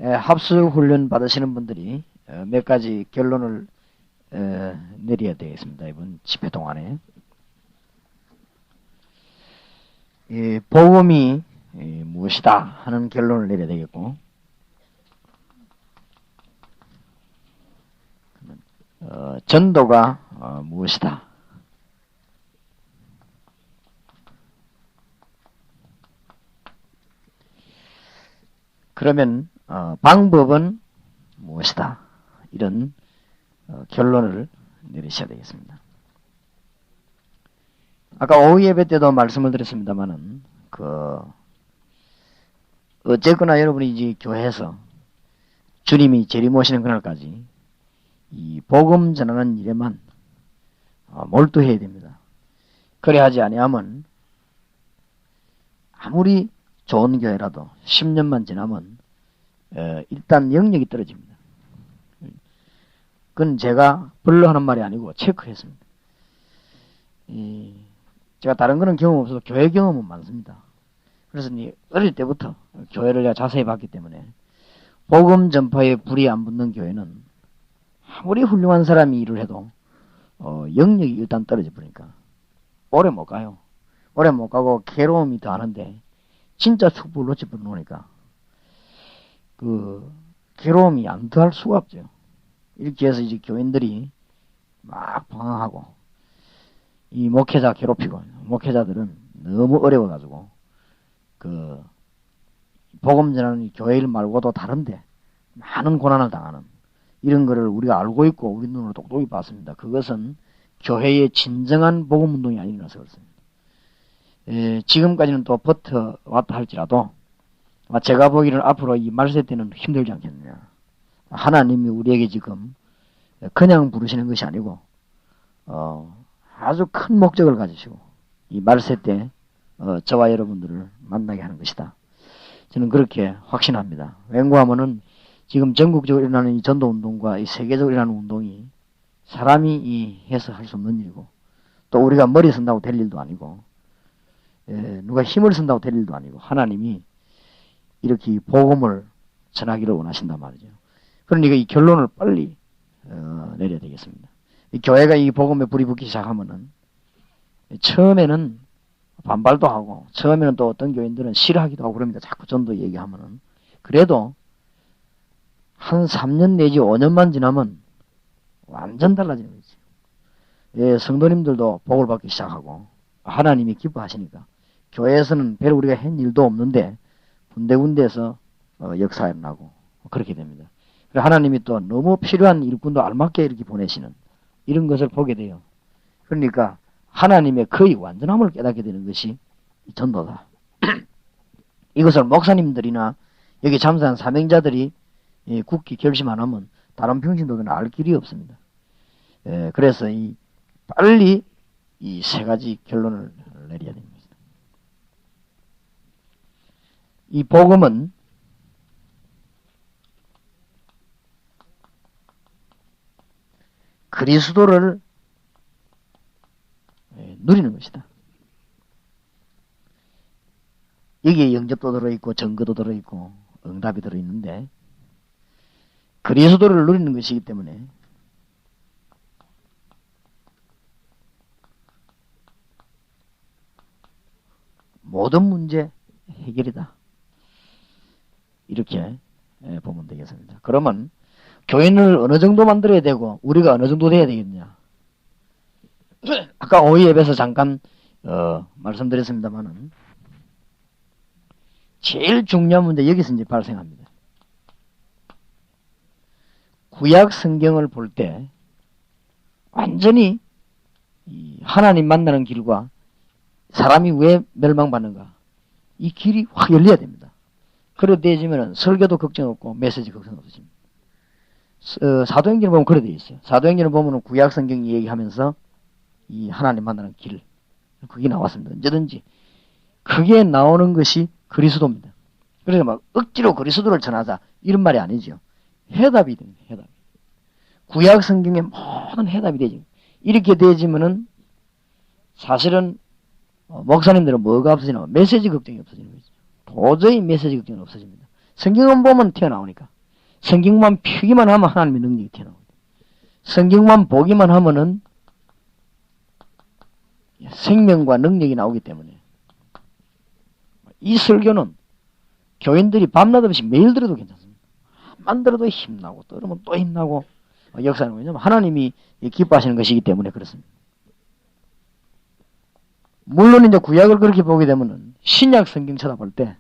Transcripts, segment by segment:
합수 훈련 받으시는 분들이 몇 가지 결론을 내려야 되겠습니다. 이번 집회 동안에. 복음이 무엇이다 하는 결론을 내려야 되겠고, 전도가 무엇이다. 그러면 방법은 무엇이다. 이런 결론을 내리셔야 되겠습니다. 아까 오후 예배 때도 말씀을 드렸습니다만은 어쨌거나 여러분이 이제 교회에서 주님이 재림오시는 그날까지 이 복음 전하는 일에만 몰두해야 됩니다. 그래 하지 아니하면 아무리 좋은 교회라도 10년만 지나면 일단 영역이 떨어집니다. 그건 제가 별로 하는 말이 아니고 체크했습니다. 제가 다른 거는 경험 없어도 교회 경험은 많습니다. 그래서 어릴 때부터 교회를 제가 자세히 봤기 때문에 복음 전파에 불이 안 붙는 교회는 아무리 훌륭한 사람이 일을 해도 영역이 일단 떨어져 버리니까 오래 못 가요. 오래 못 가고 괴로움이 더하는데 진짜 축복을 놓쳐버리니까 괴로움이 안 더할 수가 없죠. 이렇게 해서 이제 교인들이 막 방황하고 이 목회자 괴롭히고, 목회자들은 너무 어려워가지고 복음 전하는 교회 일 말고도 다른데 많은 고난을 당하는 이런 거를 우리가 알고 있고 우리 눈으로 똑똑히 봤습니다. 그것은 교회의 진정한 복음 운동이 아니라서 그렇습니다. 지금까지는 또 버텨왔다 할지라도 제가 보기에는 앞으로 이 말세 때는 힘들지 않겠느냐. 하나님이 우리에게 지금 그냥 부르시는 것이 아니고 아주 큰 목적을 가지시고 이 말세 때 저와 여러분들을 만나게 하는 것이다. 저는 그렇게 확신합니다. 왜냐하면은 지금 전국적으로 일어나는 이 전도운동과 이 세계적으로 일어나는 운동이 사람이 해서 할 수 없는 일이고 또 우리가 머리 쓴다고 될 일도 아니고 누가 힘을 쓴다고 될 일도 아니고 하나님이 이렇게 복음을 전하기를 원하신단 말이죠. 그러니까 이 결론을 빨리 내려야 되겠습니다. 이 교회가 이 복음에 불이 붙기 시작하면은 처음에는 반발도 하고 처음에는 또 어떤 교인들은 싫어하기도 하고 그럽니다. 자꾸 전도 얘기하면은. 그래도 한 3년 내지 5년만 지나면 완전 달라지는 거죠. 성도님들도 복을 받기 시작하고 하나님이 기뻐하시니까 교회에서는 별로 우리가 한 일도 없는데 군데군데에서 역사가 일어나고 그렇게 됩니다. 하나님이 또 너무 필요한 일꾼도 알맞게 이렇게 보내시는 이런 것을 보게 돼요. 그러니까 하나님의 거의 완전함을 깨닫게 되는 것이 전도다. 이것을 목사님들이나 여기 참사한 사명자들이 굳게 결심 안 하면 다른 평신도들은 알 길이 없습니다. 그래서 빨리 이 세 가지 결론을 내려야 됩니다. 이 복음은 그리스도를 누리는 것이다. 여기에 영접도 들어있고 증거도 들어있고 응답이 들어있는데 그리스도를 누리는 것이기 때문에 모든 문제 해결이다. 이렇게 보면 되겠습니다. 그러면 교인을 어느 정도 만들어야 되고 우리가 어느 정도 돼야 되겠냐. 아까 오후 예배에서 잠깐 말씀드렸습니다만은 제일 중요한 문제 여기서 이제 발생합니다. 구약 성경을 볼 때 완전히 하나님 만나는 길과 사람이 왜 멸망받는가 이 길이 확 열려야 됩니다. 그러되지면 설교도 걱정 없고 메시지 걱정 없으십니다. 사도행전을 보면 그래 되어 있어요. 사도행전을 보면 구약 성경이 얘기하면서 이 하나님 만나는 길 그게 나왔습니다. 언제든지 그게 나오는 것이 그리스도입니다. 그래서 막 억지로 그리스도를 전하자 이런 말이 아니죠. 해답이 됩니다. 해답. 구약 성경의 모든 해답이 되죠. 이렇게 되지면은 사실은 목사님들은 뭐가 없어지나 메시지 걱정이 없어지는 거죠. 도저히 메시지 걱정은 없어집니다. 성경만 보면 튀어나오니까. 성경만 펴기만 하면 하나님의 능력이 튀어나옵니다. 성경만 보기만 하면은 생명과 능력이 나오기 때문에 이 설교는 교인들이 밤낮 없이 매일 들어도 괜찮습니다. 만 들어도 힘나고 들으면 또 힘나고 역사는 왜냐면 하나님이 기뻐하시는 것이기 때문에 그렇습니다. 물론 이제 구약을 그렇게 보게 되면은 신약 성경 쳐다볼 때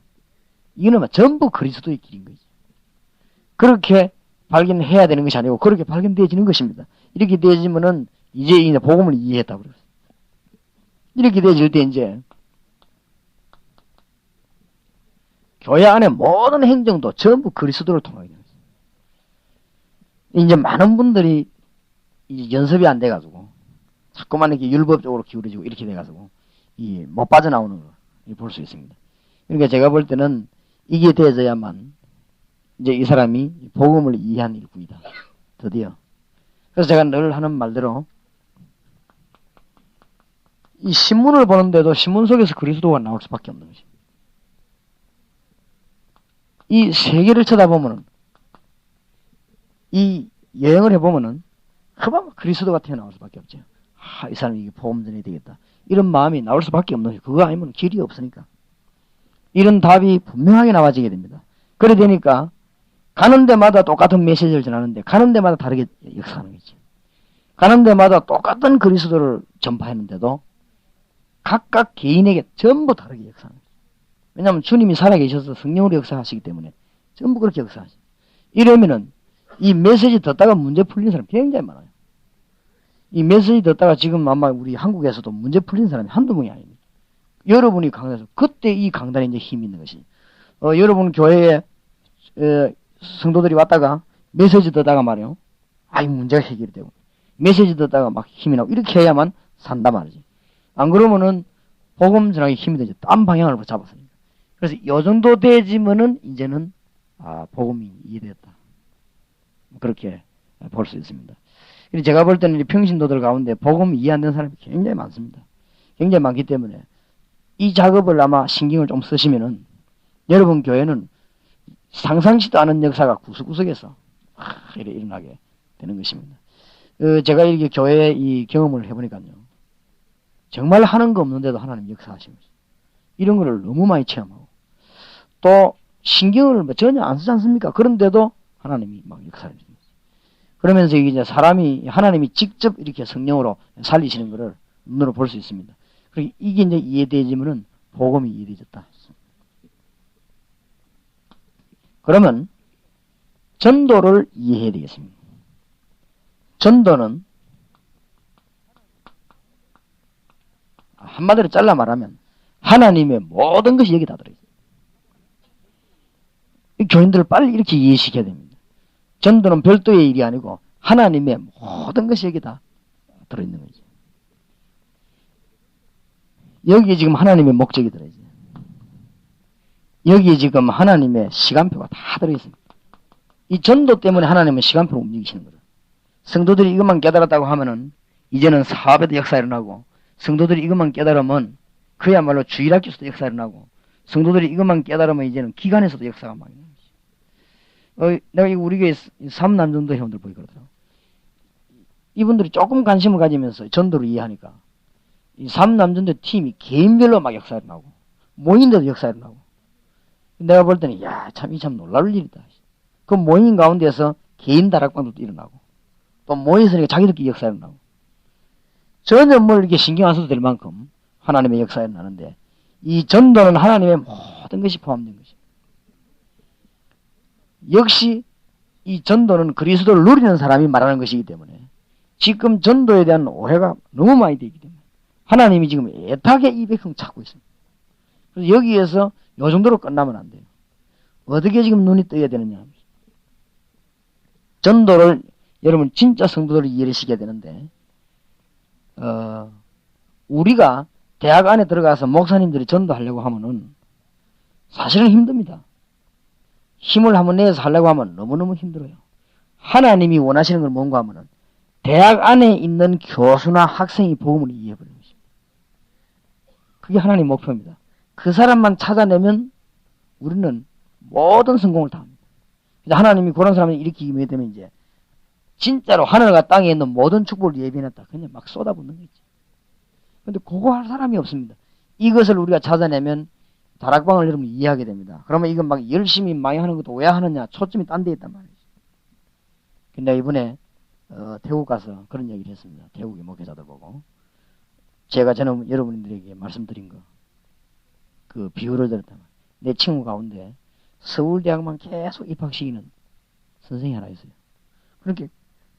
이거는 전부 그리스도의 길인 거죠. 그렇게 발견해야 되는 것이 아니고 그렇게 발견되어지는 것입니다. 이렇게 되어지면은 이제 복음을 이해했다고 그랬어요. 이렇게 되어질 때 이제 교회 안에 모든 행정도 전부 그리스도를 통하게 됩니다. 이제 많은 분들이 이제 연습이 안 돼가지고 자꾸만 이렇게 율법적으로 기울어지고 이렇게 돼가지고 못 빠져나오는 걸 볼 수 있습니다. 그러니까 제가 볼 때는 이게 되어져야만 이제 이 사람이 복음을 이해한 일꾼이다. 드디어. 그래서 제가 늘 하는 말대로 이 신문을 보는데도 신문 속에서 그리스도가 나올 수밖에 없는 것입니다. 이 세계를 쳐다보면은 이 여행을 해보면은 그만 그리스도가 튀어나올 수밖에 없죠. 이 사람이 이게 복음 전해야 되겠다. 이런 마음이 나올 수밖에 없는 거죠. 그거 아니면 길이 없으니까. 이런 답이 분명하게 나와지게 됩니다. 그래 되니까 가는 데마다 똑같은 메시지를 전하는데 가는 데마다 다르게 역사하는 거죠. 가는 데마다 똑같은 그리스도를 전파했는데도 각각 개인에게 전부 다르게 역사하는 거죠. 왜냐하면 주님이 살아계셔서 성령으로 역사하시기 때문에 전부 그렇게 역사하죠. 이러면은 이 메시지 듣다가 문제 풀린 사람 굉장히 많아요. 이 메시지 듣다가 지금 아마 우리 한국에서도 문제 풀린 사람이 한두 명이 아닙니다. 여러분이 강단에서 그때 이 강단에 이제 힘이 있는 것이 여러분 교회에 성도들이 왔다가 메시지 듣다가 말이요. 이 문제가 해결이 되고 메시지 듣다가 막 힘이 나고 이렇게 해야만 산다 말이지. 안 그러면은 복음 전하기 힘이 되죠. 딴 방향을 잡았으니까. 그래서 요 정도 되지면은 이제는 복음이 이해됐다. 그렇게 볼 수 있습니다. 제가 볼 때는 평신도들 가운데 복음 이해 안 되는 사람이 굉장히 많습니다. 굉장히 많기 때문에 이 작업을 아마 신경을 좀 쓰시면은 여러분 교회는 상상치도 않은 역사가 구석구석에서 일어나게 되는 것입니다. 제가 이렇게 교회에 이 경험을 해보니까요. 정말 하는 거 없는데도 하나님 역사하시는 거죠. 이런 거를 너무 많이 체험하고 또 신경을 전혀 안 쓰지 않습니까? 그런데도 하나님이 막 역사를 해줍니다. 그러면서 이제 사람이 하나님이 직접 이렇게 성령으로 살리시는 것을 눈으로 볼 수 있습니다. 그리고 이게 이제 이해되지면은 복음이 이해되졌다. 그러면 전도를 이해해야 되겠습니다. 전도는 한마디로 잘라 말하면 하나님의 모든 것이 여기 다 들어있어요. 교인들을 빨리 이렇게 이해시켜야 됩니다. 전도는 별도의 일이 아니고 하나님의 모든 것이 여기 다 들어있는 거죠. 여기에 지금 하나님의 목적이 들어있어요. 여기에 지금 하나님의 시간표가 다 들어있습니다. 이 전도 때문에 하나님은 시간표를 움직이시는 거예요. 성도들이 이것만 깨달았다고 하면은 이제는 사업에도 역사가 일어나고 성도들이 이것만 깨달으면 그야말로 주일학교에서도 역사가 일어나고 성도들이 이것만 깨달으면 이제는 기관에서도 역사가 많이 일어나요. 내가 우리 교회 삼남전도 회원들 보기 그러더라고. 이분들이 조금 관심을 가지면서 전도를 이해하니까 이 삼남전도 팀이 개인별로 막 역사가 일어나고 모인데도 역사가 일어나고 내가 볼 때는 참 놀라울 일이다. 그 모임 가운데서 개인 다락방도 일어나고 또 모여서 자기들끼리 역사가 일어나고 전혀 뭘 이렇게 신경 안 써도 될 만큼 하나님의 역사가 일어나는데 이 전도는 하나님의 모든 것이 포함된 것입니다. 역시 이 전도는 그리스도를 누리는 사람이 말하는 것이기 때문에 지금 전도에 대한 오해가 너무 많이 되기 때문에 하나님이 지금 애타게 이 백성 찾고 있습니다. 그래서 여기에서 요 정도로 끝나면 안 돼요. 어떻게 지금 눈이 떠야 되느냐. 전도를 여러분 진짜 성도들을 이해를 시켜야 되는데 우리가 대학 안에 들어가서 목사님들이 전도하려고 하면은 사실은 힘듭니다. 힘을 한번 내서 하려고 하면 너무너무 힘들어요. 하나님이 원하시는 건 뭔가 하면은 대학 안에 있는 교수나 학생이 복음을 이해해버리는 것입니다. 그게 하나님 목표입니다. 그 사람만 찾아내면 우리는 모든 성공을 다 합니다. 하나님이 그런 사람을 일으키게 되면 이제 진짜로 하늘과 땅에 있는 모든 축복을 예비해놨다. 그냥 막 쏟아붓는 거지. 근데 그거 할 사람이 없습니다. 이것을 우리가 찾아내면 다락방을 여러분 이해하게 됩니다. 그러면 이건 막 열심히 많이 하는 것도 왜 하느냐? 초점이 딴 데 있단 말이죠. 근데 이번에 태국 가서 그런 얘기를 했습니다. 태국의 목회자들 보고. 저는 여러분들에게 말씀드린 거, 그 비유를 들었다. 내 친구 가운데 서울대학만 계속 입학시키는 선생이 하나 있어요. 그렇게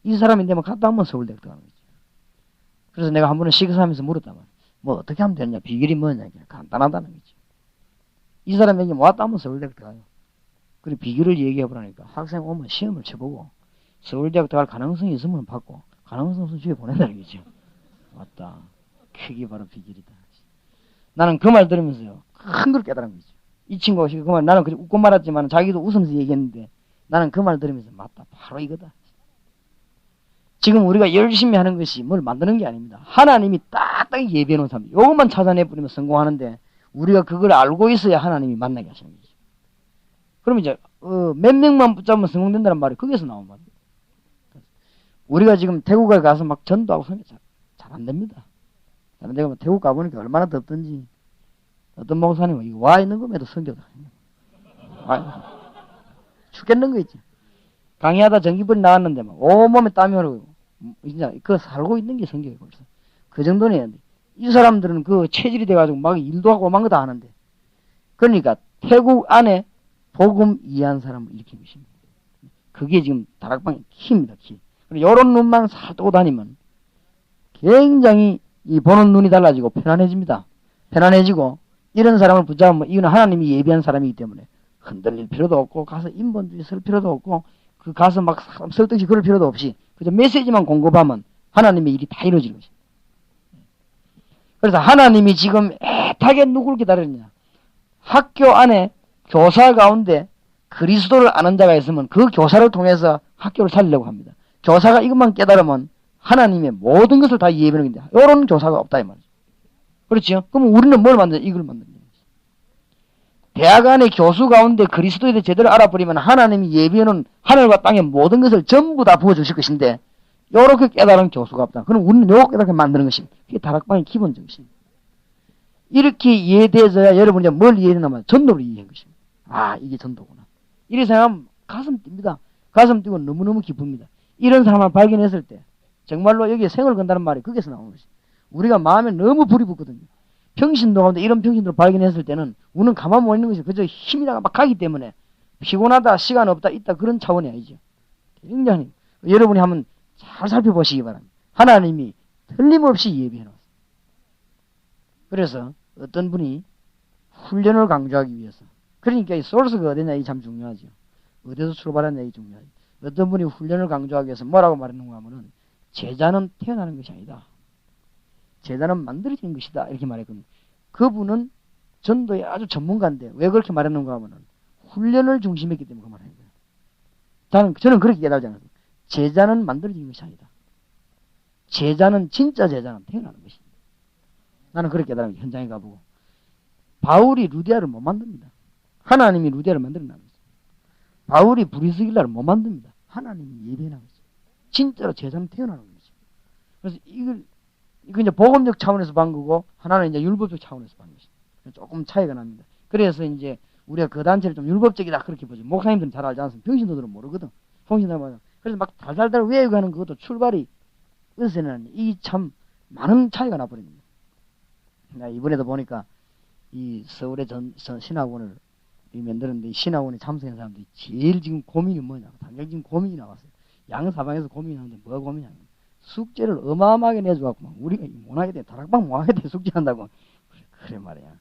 이 사람이 되면 갔다 하면 서울대학 들어가는 거죠. 그래서 내가 한 번은 식사하면서 물었단 말이야. 뭐 어떻게 하면 되느냐? 비결이 뭐냐? 간단하다는 거죠. 이 사람에게 왔다 하면 서울대학 들어가요. 그리고 비결을 얘기해보라니까 학생 오면 시험을 쳐보고 서울대학 들어갈 가능성이 있으면 받고 가능성 없으면 집에 보낸다는 거죠. 맞다. 그게 바로 비결이다. 나는 그 말 들으면서요. 큰 걸 깨달은 거죠. 이 친구가 그 말, 나는 그냥 웃고 말았지만 자기도 웃으면서 얘기했는데 나는 그 말 들으면서 맞다. 바로 이거다. 지금 우리가 열심히 하는 것이 뭘 만드는 게 아닙니다. 하나님이 딱딱히 예비해 놓은 사람. 이것만 찾아내버리면 성공하는데 우리가 그걸 알고 있어야 하나님이 만나게 하시는 거죠. 그러면 이제 몇 명만 붙잡으면 성공된다는 말이 거기서 나온 말입니다. 우리가 지금 태국에 가서 막 전도하고 성경 잘 안 됩니다. 내가 태국 가보니까 얼마나 덥던지 어떤 목사님은 이거 와 있는 것에도 성교다. 죽겠는 거 있지. 강의하다 전기불이 나왔는데 막 온몸에 땀이 흐르고 진짜 그 살고 있는 게 성교예요 벌써. 그 정도는 해야 돼. 이 사람들은 그 체질이 돼가지고 막 일도 하고 막 거 다 하는데 그러니까 태국 안에 복음 이해한 사람을 일으키는 것입니다. 그게 지금 다락방의 키입니다. 키. 그리고 이런 눈만 살 뜨고 다니면 굉장히 이 보는 눈이 달라지고 편안해집니다. 편안해지고 이런 사람을 붙잡으면 이거는 하나님이 예비한 사람이기 때문에 흔들릴 필요도 없고 가서 인본주의 쓸 필요도 없고 그 가서 막 사람 설득시 그럴 필요도 없이 그저 메시지만 공급하면 하나님의 일이 다 이루어지는 것입니다. 그래서 하나님이 지금 애타게 누굴 기다리느냐. 학교 안에 교사 가운데 그리스도를 아는 자가 있으면 그 교사를 통해서 학교를 살리려고 합니다. 교사가 이것만 깨달으면 하나님의 모든 것을 다 예배하는 건데 이런 교사가 없다 이 말이죠. 그렇죠? 그럼 우리는 뭘 만드냐? 이걸 만드는 거죠. 대학 안에 교수 가운데 그리스도에 대해 제대로 알아버리면 하나님이 예비하는 하늘과 땅의 모든 것을 전부 다 부어주실 것인데 이렇게 깨달은 교수가 없다. 그럼 우리는 요렇게 깨닫게 만드는 것이 그게 다락방의 기본적인 것입니다. 이렇게 이해돼서야 여러분이 뭘 이해했냐면 전도를 이해한 것입니다. 아 이게 전도구나. 이렇게 생각하면 가슴 뜁니다. 가슴 뛰고 너무너무 기쁩니다. 이런 사람을 발견했을 때 정말로 여기에 생을 건다는 말이 거기서 나오는 것입니다. 우리가 마음에 너무 불이 붙거든요. 평신도 가운데 이런 평신도를 발견했을 때는 우리는 가만 못 있는 것이 그저 힘이 나가 막 가기 때문에 피곤하다 시간 없다 있다 그런 차원이 아니죠. 굉장히 여러분이 한번 잘 살펴보시기 바랍니다. 하나님이 틀림없이 예비해 놨어요. 그래서 어떤 분이 훈련을 강조하기 위해서 그러니까 이 소스가 어디냐 이 참 중요하죠. 어디서 출발하냐 이 중요하죠. 어떤 분이 훈련을 강조하기 위해서 뭐라고 말했는가 하면은 제자는 태어나는 것이 아니다. 제자는 만들어지는 것이다. 이렇게 말했거든요. 그분은 전도의 아주 전문가인데 왜 그렇게 말했는가 하면은 훈련을 중심했기 때문에 그 말을 한 거예요. 저는 그렇게 깨달지 않았어요. 제자는 만들어지는 것이 아니다. 제자는 진짜 제자는 태어나는 것이다. 나는 그렇게 깨달은 거예요. 현장에 가보고. 바울이 루디아를 못 만듭니다. 하나님이 루디아를 만들어내는 거죠. 바울이 브리스길라를 못 만듭니다. 하나님이 예배하는 거죠. 진짜로 제자는 태어나는 거죠. 그래서 이거 이제 복음적 차원에서 본 거고 하나는 이제 율법적 차원에서 본 것이죠. 조금 차이가 납니다. 그래서 이제 우리가 그 단체를 좀 율법적이다 그렇게 보죠. 목사님들은 잘 알지 않습니까? 병신도들은 모르거든. 평신도들은 그래서 막 달달달 외우가는 그것도 출발이 어디서는 이 참 많은 차이가 나버립니다. 이번에도 보니까 이 서울의 신학원을 만들었는데 이 신학원에 참석한 사람들이 제일 지금 고민이 뭐냐고 당장 지금 고민이 나왔어요. 양사방에서 고민이 나오는데 뭐가 고민이냐면 숙제를 어마어마하게 내줘갖고 막 우리가 못하게 돼 다락방 못하게 돼 숙제한다고 그래 말이야.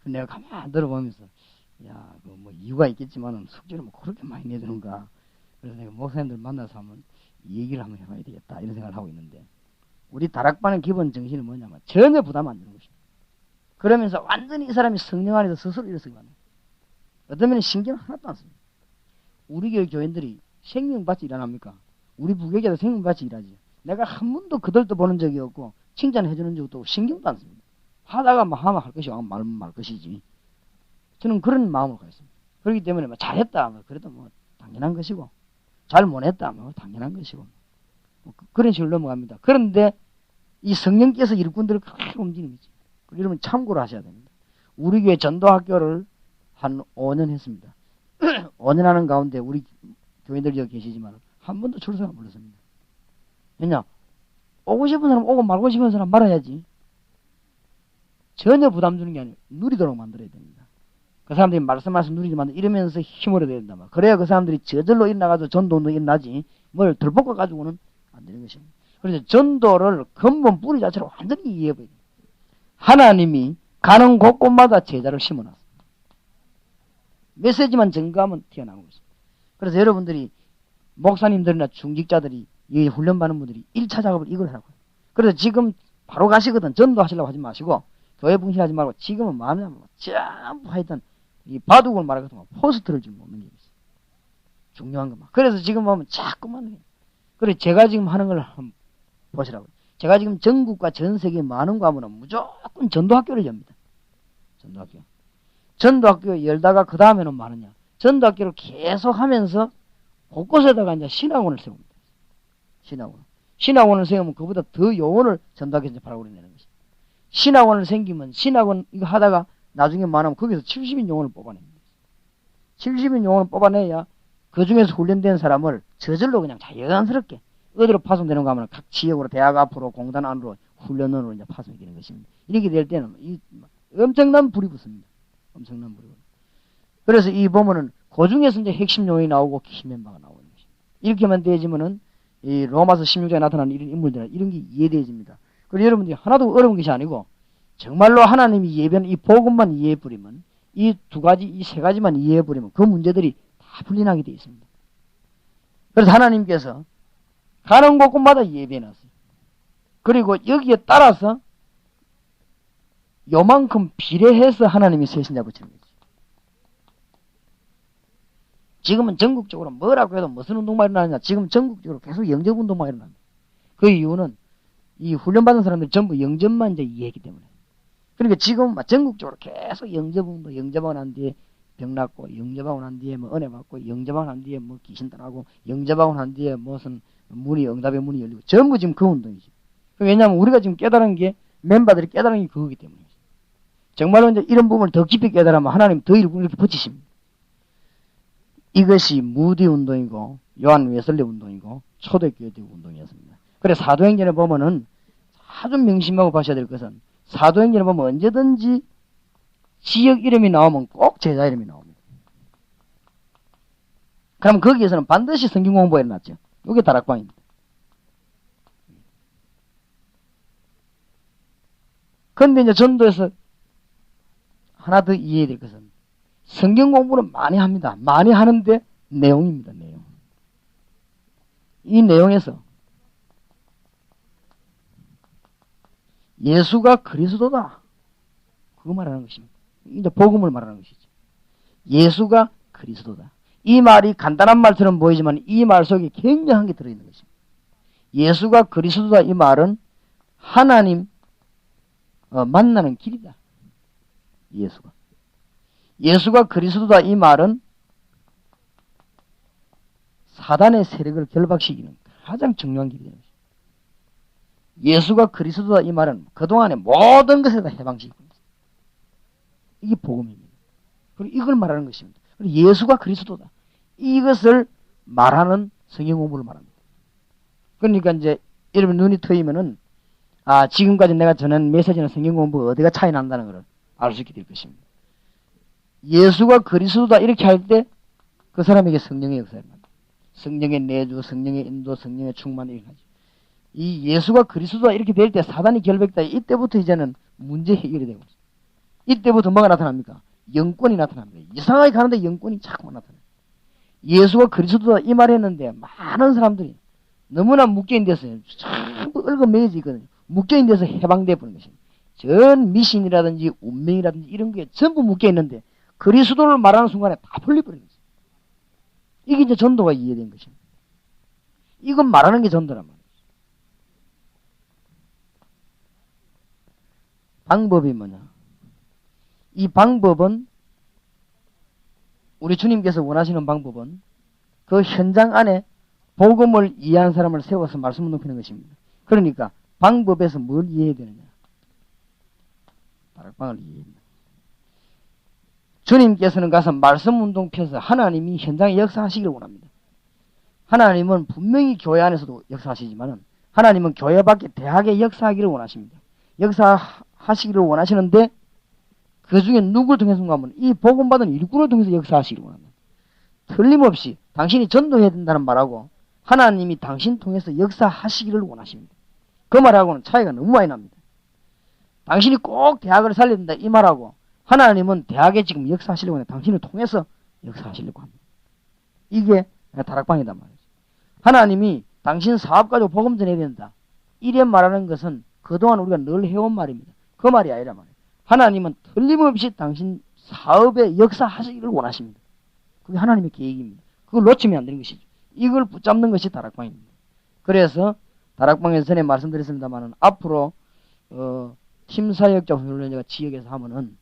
내가 가만히 들어보면서 야 그 뭐 이유가 있겠지만은 숙제를 뭐 그렇게 많이 내주는가. 그래서 내가 목사님들 만나서 한번 얘기를 한번 해봐야 되겠다 이런 생각을 하고 있는데 우리 다락방의 기본 정신은 뭐냐면 전혀 부담 안 주는 것입니다. 그러면서 완전히 이 사람이 성령 안에서 스스로 일어서기 바랍니다. 어떤 면에 신경 하나도 안 씁니다. 우리 교회 교인들이 생명받지 일어납니까? 우리 부교계도 생명받지 일하지. 내가 한 번도 그들도 보는 적이 없고 칭찬해주는 적도 없고 신경도 안 씁니다. 하다가 뭐 하면 할 것이 말 것이지. 저는 그런 마음을 가졌습니다. 그렇기 때문에 뭐 잘했다, 뭐 그래도 뭐 당연한 것이고, 잘 못했다, 뭐 당연한 것이고, 뭐 그런 식으로 넘어갑니다. 그런데 이 성령께서 일꾼들을 그렇게 움직이는 거지. 여러분 참고로 하셔야 됩니다. 우리 교회 전도학교를 한 5년 했습니다. 5년 하는 가운데 우리 교인들 여기 계시지만 한 번도 출석 안 불렀습니다. 왜냐? 오고 싶은 사람 오고 말고 싶은 사람 말아야지. 전혀 부담 주는 게 아니에요. 누리도록 만들어야 됩니다. 그 사람들이 말씀하셔서 누리지만 이러면서 힘을 얻어야 된다. 그래야 그 사람들이 저절로 일어나가지고 전도운동 일어나지 뭘 덜볶아가지고는 안 되는 것입니다. 그래서 전도를 근본 뿌리 자체로 완전히 이해해버려야 돼요. 하나님이 가는 곳곳마다 제자를 심어놨어요. 메시지만 증거하면 튀어나오는 것입니다. 그래서 여러분들이 목사님들이나 중직자들이 이 훈련받는 분들이 1차 작업을 이걸 하라고요. 그래서 지금 바로 가시거든 전도하시려고 하지 마시고 교회 분실하지 말고 지금은 마음에 전부 하여튼 이 바둑을 말하거든 포스트를 좀 놓는 게 있어요. 중요한 것만. 그래서 지금 보면 자꾸만 그래 제가 지금 하는 걸 한번 보시라고요. 제가 지금 전국과 전 세계 많은 과문은 무조건 전도학교를 엽니다. 전도학교. 전도학교 열다가 그 다음에는 많으냐. 전도학교를 계속 하면서 곳곳에다가 이제 신학원을 세웁니다. 신학원을 세우면 그보다 더 요원을 전도학교에서 발굴해내는 것입니다. 신학원을 생기면 신학원 이거 하다가 나중에 많으면 거기서 70인 용원을 뽑아냅니다. 70인 용원을 뽑아내야 그 중에서 훈련된 사람을 저절로 그냥 자연스럽게 어디로 파송되는 거 하면 각 지역으로 대학 앞으로 공단 안으로 훈련원으로 이제 파송이 되는 것입니다. 이렇게 될 때는 엄청난 불이 붙습니다. 엄청난 불이. 그래서 이 보면은 그 중에서 이제 핵심 요인이 나오고 키 멤버가 나오는 것입니다. 이렇게만 되어지면은 이 로마서 16장에 나타나는 이런 인물들은 이런 게 이해되어집니다. 그리고 여러분들이 하나도 어려운 것이 아니고 정말로 하나님이 예배는 이 복음만 이해해버리면 이 두 가지, 이 세 가지만 이해해버리면 그 문제들이 다 풀리나게 되어 있습니다. 그래서 하나님께서 가는 곳곳마다 예배해놨어요. 그리고 여기에 따라서 요만큼 비례해서 하나님이 세신자 붙이는 거죠. 지금은 전국적으로 뭐라고 해도 무슨 운동만 일어나느냐. 지금 전국적으로 계속 영접운동만 일어납니다. 그 이유는 이 훈련받은 사람들이 전부 영접만 이제 이해했기 때문에. 그러니까 지금 전국적으로 계속 영접운동, 영접하고 난 뒤에 병 낫고, 영접하고 난 뒤에 뭐 은혜 받고, 영접하고 난 뒤에 뭐 귀신 떠나고, 영접하고 난 뒤에 무슨 문이, 응답의 문이 열리고, 전부 지금 그 운동이죠. 왜냐하면 우리가 지금 깨달은 게, 멤버들이 깨달은 게 그거기 때문에. 정말로 이제 이런 부분을 더 깊이 깨달으면 하나님 더 이렇게 붙이십니다. 이것이 무디 운동이고, 요한 웨슬리 운동이고, 초대교회 운동이었습니다. 그래, 사도행전에 보면은 아주 명심하고 봐셔야 될 것은, 사도행전에 보면 언제든지 지역 이름이 나오면 꼭 제자 이름이 나옵니다. 그럼 거기에서는 반드시 성경 공부가 일어났죠. 이게 다락방입니다. 그런데 이제 전도에서 하나 더 이해해야 될 것은 성경 공부는 많이 합니다. 많이 하는데 내용입니다. 내용. 이 내용에서 예수가 그리스도다. 그거 말하는 것입니다. 이제 복음을 말하는 것이죠. 예수가 그리스도다. 이 말이 간단한 말처럼 보이지만 이 말 속에 굉장한 게 들어있는 것입니다. 예수가 그리스도다 이 말은 하나님 만나는 길이다. 예수가 그리스도다 이 말은 사단의 세력을 결박시키는 가장 중요한 길이다. 예수가 그리스도다 이 말은 그동안의 모든 것에 다 해방시킵니다. 이게 복음입니다. 그리고 이걸 말하는 것입니다. 그리고 예수가 그리스도다. 이것을 말하는 성경 공부를 말합니다. 그러니까 이제 여러분 눈이 트이면은 지금까지 내가 전한 메시지나 성경 공부가 어디가 차이 난다는 것을 알 수 있게 될 것입니다. 예수가 그리스도다 이렇게 할 때 그 사람에게 성령의 역사를 합니다. 성령의 내주, 성령의 인도, 성령의 충만이 일어나죠. 이 예수가 그리스도다 이렇게 될 때 사단이 결백다. 이때부터 이제는 문제 해결이 되고 있어요. 이때부터 뭐가 나타납니까? 영권이 나타납니다. 이상하게 가는데 영권이 자꾸만 나타나요. 예수가 그리스도다 이 말 했는데 많은 사람들이 너무나 묶여있는 데서 전부 얽어매여져 있거든요. 묶여있는 데서 해방되어 버린 것입니다. 전 미신이라든지 운명이라든지 이런 게 전부 묶여있는데 그리스도를 말하는 순간에 다 풀려버린 거죠. 이게 이제 전도가 이해된 것입니다. 이건 말하는 게 전도란 말이에요. 방법이 뭐냐? 이 방법은 우리 주님께서 원하시는 방법은 그 현장 안에 복음을 이해한 사람을 세워서 말씀을 높이는 것입니다. 그러니까 방법에서 뭘 이해해야 되느냐? 다락방을 이해해야 된다. 주님께서는 가서 말씀 운동 펴서 하나님이 현장에 역사하시기를 원합니다. 하나님은 분명히 교회 안에서도 역사하시지만 하나님은 교회 밖에 대학에 역사하기를 원하십니다. 역사하시기를 원하시는데 그 중에 누구를 통해서인가 하면 이 복음받은 일꾼을 통해서 역사하시기를 원합니다. 틀림없이 당신이 전도해야 된다는 말하고 하나님이 당신 통해서 역사하시기를 원하십니다. 그 말하고는 차이가 너무 많이 납니다. 당신이 꼭 대학을 살려야 된다 이 말하고 하나님은 대학에 지금 역사하시려고 하는데 당신을 통해서 역사하시려고 합니다. 이게 다락방이단 말이죠. 하나님이 당신 사업 가지고 복음 전해야 된다. 이래 말하는 것은 그동안 우리가 늘 해온 말입니다. 그 말이 아니라 말이에요. 하나님은 틀림없이 당신 사업에 역사하시기를 원하십니다. 그게 하나님의 계획입니다. 그걸 놓치면 안 되는 것이죠. 이걸 붙잡는 것이 다락방입니다. 그래서 다락방에서 전에 말씀드렸습니다만 앞으로 팀 사역자 훈련을 제가 지역에서 하면은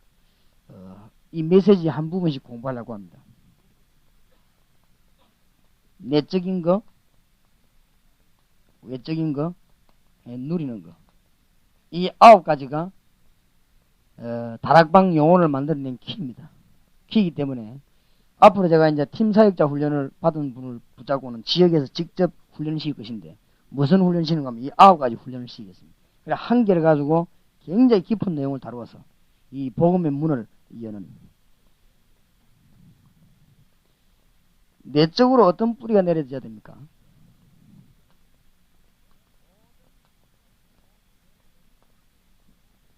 이 메시지 한 부분씩 공부하려고 합니다. 내적인 거, 외적인 거, 누리는 거. 이 9가지가 다락방 용어를 만들어낸 키입니다. 키이기 때문에 앞으로 제가 이제 팀 사역자 훈련을 받은 분을 붙잡고는 지역에서 직접 훈련을 시킬 것인데 무슨 훈련을 시키는가 하면 이 9가지 훈련을 시키겠습니다. 그래 한 개를 가지고 굉장히 깊은 내용을 다루어서 이 복음의 문을 여는 내적으로 어떤 뿌리가 내려져야 됩니까?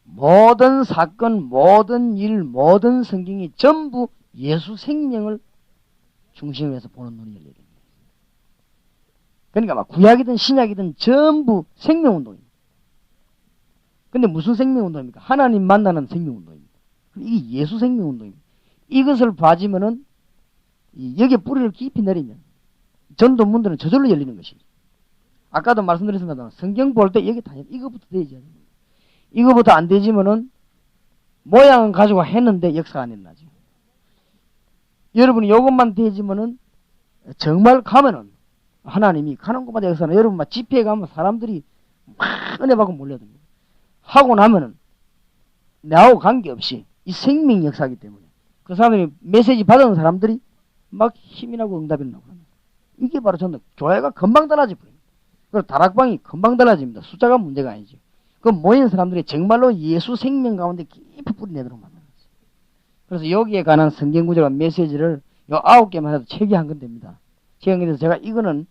모든 사건, 모든 일, 모든 성경이 전부 예수 생명을 중심으로 해서 보는 눈이 열려야 됩니다. 그러니까 막 구약이든 신약이든 전부 생명운동입니다. 근데 무슨 생명운동입니까? 하나님 만나는 생명운동입니다. 이게 예수 생명운동입니다. 이것을 봐지면은 여기에 뿌리를 깊이 내리면 전도문들은 저절로 열리는 것이죠. 아까도 말씀드렸습니다만 성경 볼 때 여기 다 이거부터 되어야 됩니다. 이거부터 안 되지면은 모양은 가지고 했는데 역사가 안 일어나죠. 여러분이 이것만 되지면은 정말 가면은 하나님이 가는 곳마다 역사는 여러분 막 집회에 가면 사람들이 막 은혜 받고 몰려듭니다. 하고 나면은 나하고 관계없이 이 생명 역사이기 때문에 그 사람들이 메시지 받은 사람들이 막 힘이 나고 응답이 나고 합니다. 이게 바로 저는 교회가 금방 달라져 버립니다. 그리고 다락방이 금방 달라집니다. 숫자가 문제가 아니죠. 그 모인 사람들이 정말로 예수 생명 가운데 깊이 뿌리 내도록 만드는 거죠. 그래서 여기에 관한 성경 구절과 메시지를 요 9개만 해도 책이 한 권 됩니다. 책이 제가 이거는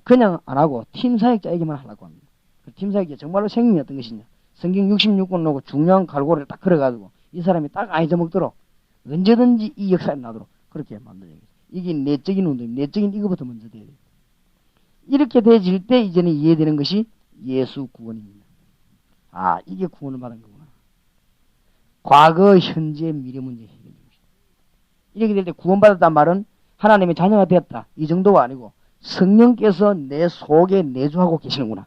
그냥 안 하고 팀 사역자에게만 하려고 합니다. 그 팀 사역자 정말로 생명이 어떤 것이냐. 성경 66권 놓고 중요한 갈고리를 딱 걸어가지고 이 사람이 딱 안 잊어먹도록 언제든지 이 역사에 나도록 그렇게 만드는 거죠. 이게 내적인 운동입니다. 내적인 이거부터 먼저 돼야 돼요. 이렇게 되질 때 이제는 이해되는 것이 예수 구원입니다. 아, 이게 구원을 받은 거구나. 과거, 현재, 미래 문제 해결입니다. 이렇게 될 때 구원받았단 말은 하나님의 자녀가 되었다. 이 정도가 아니고 성령께서 내 속에 내주하고 계시는구나.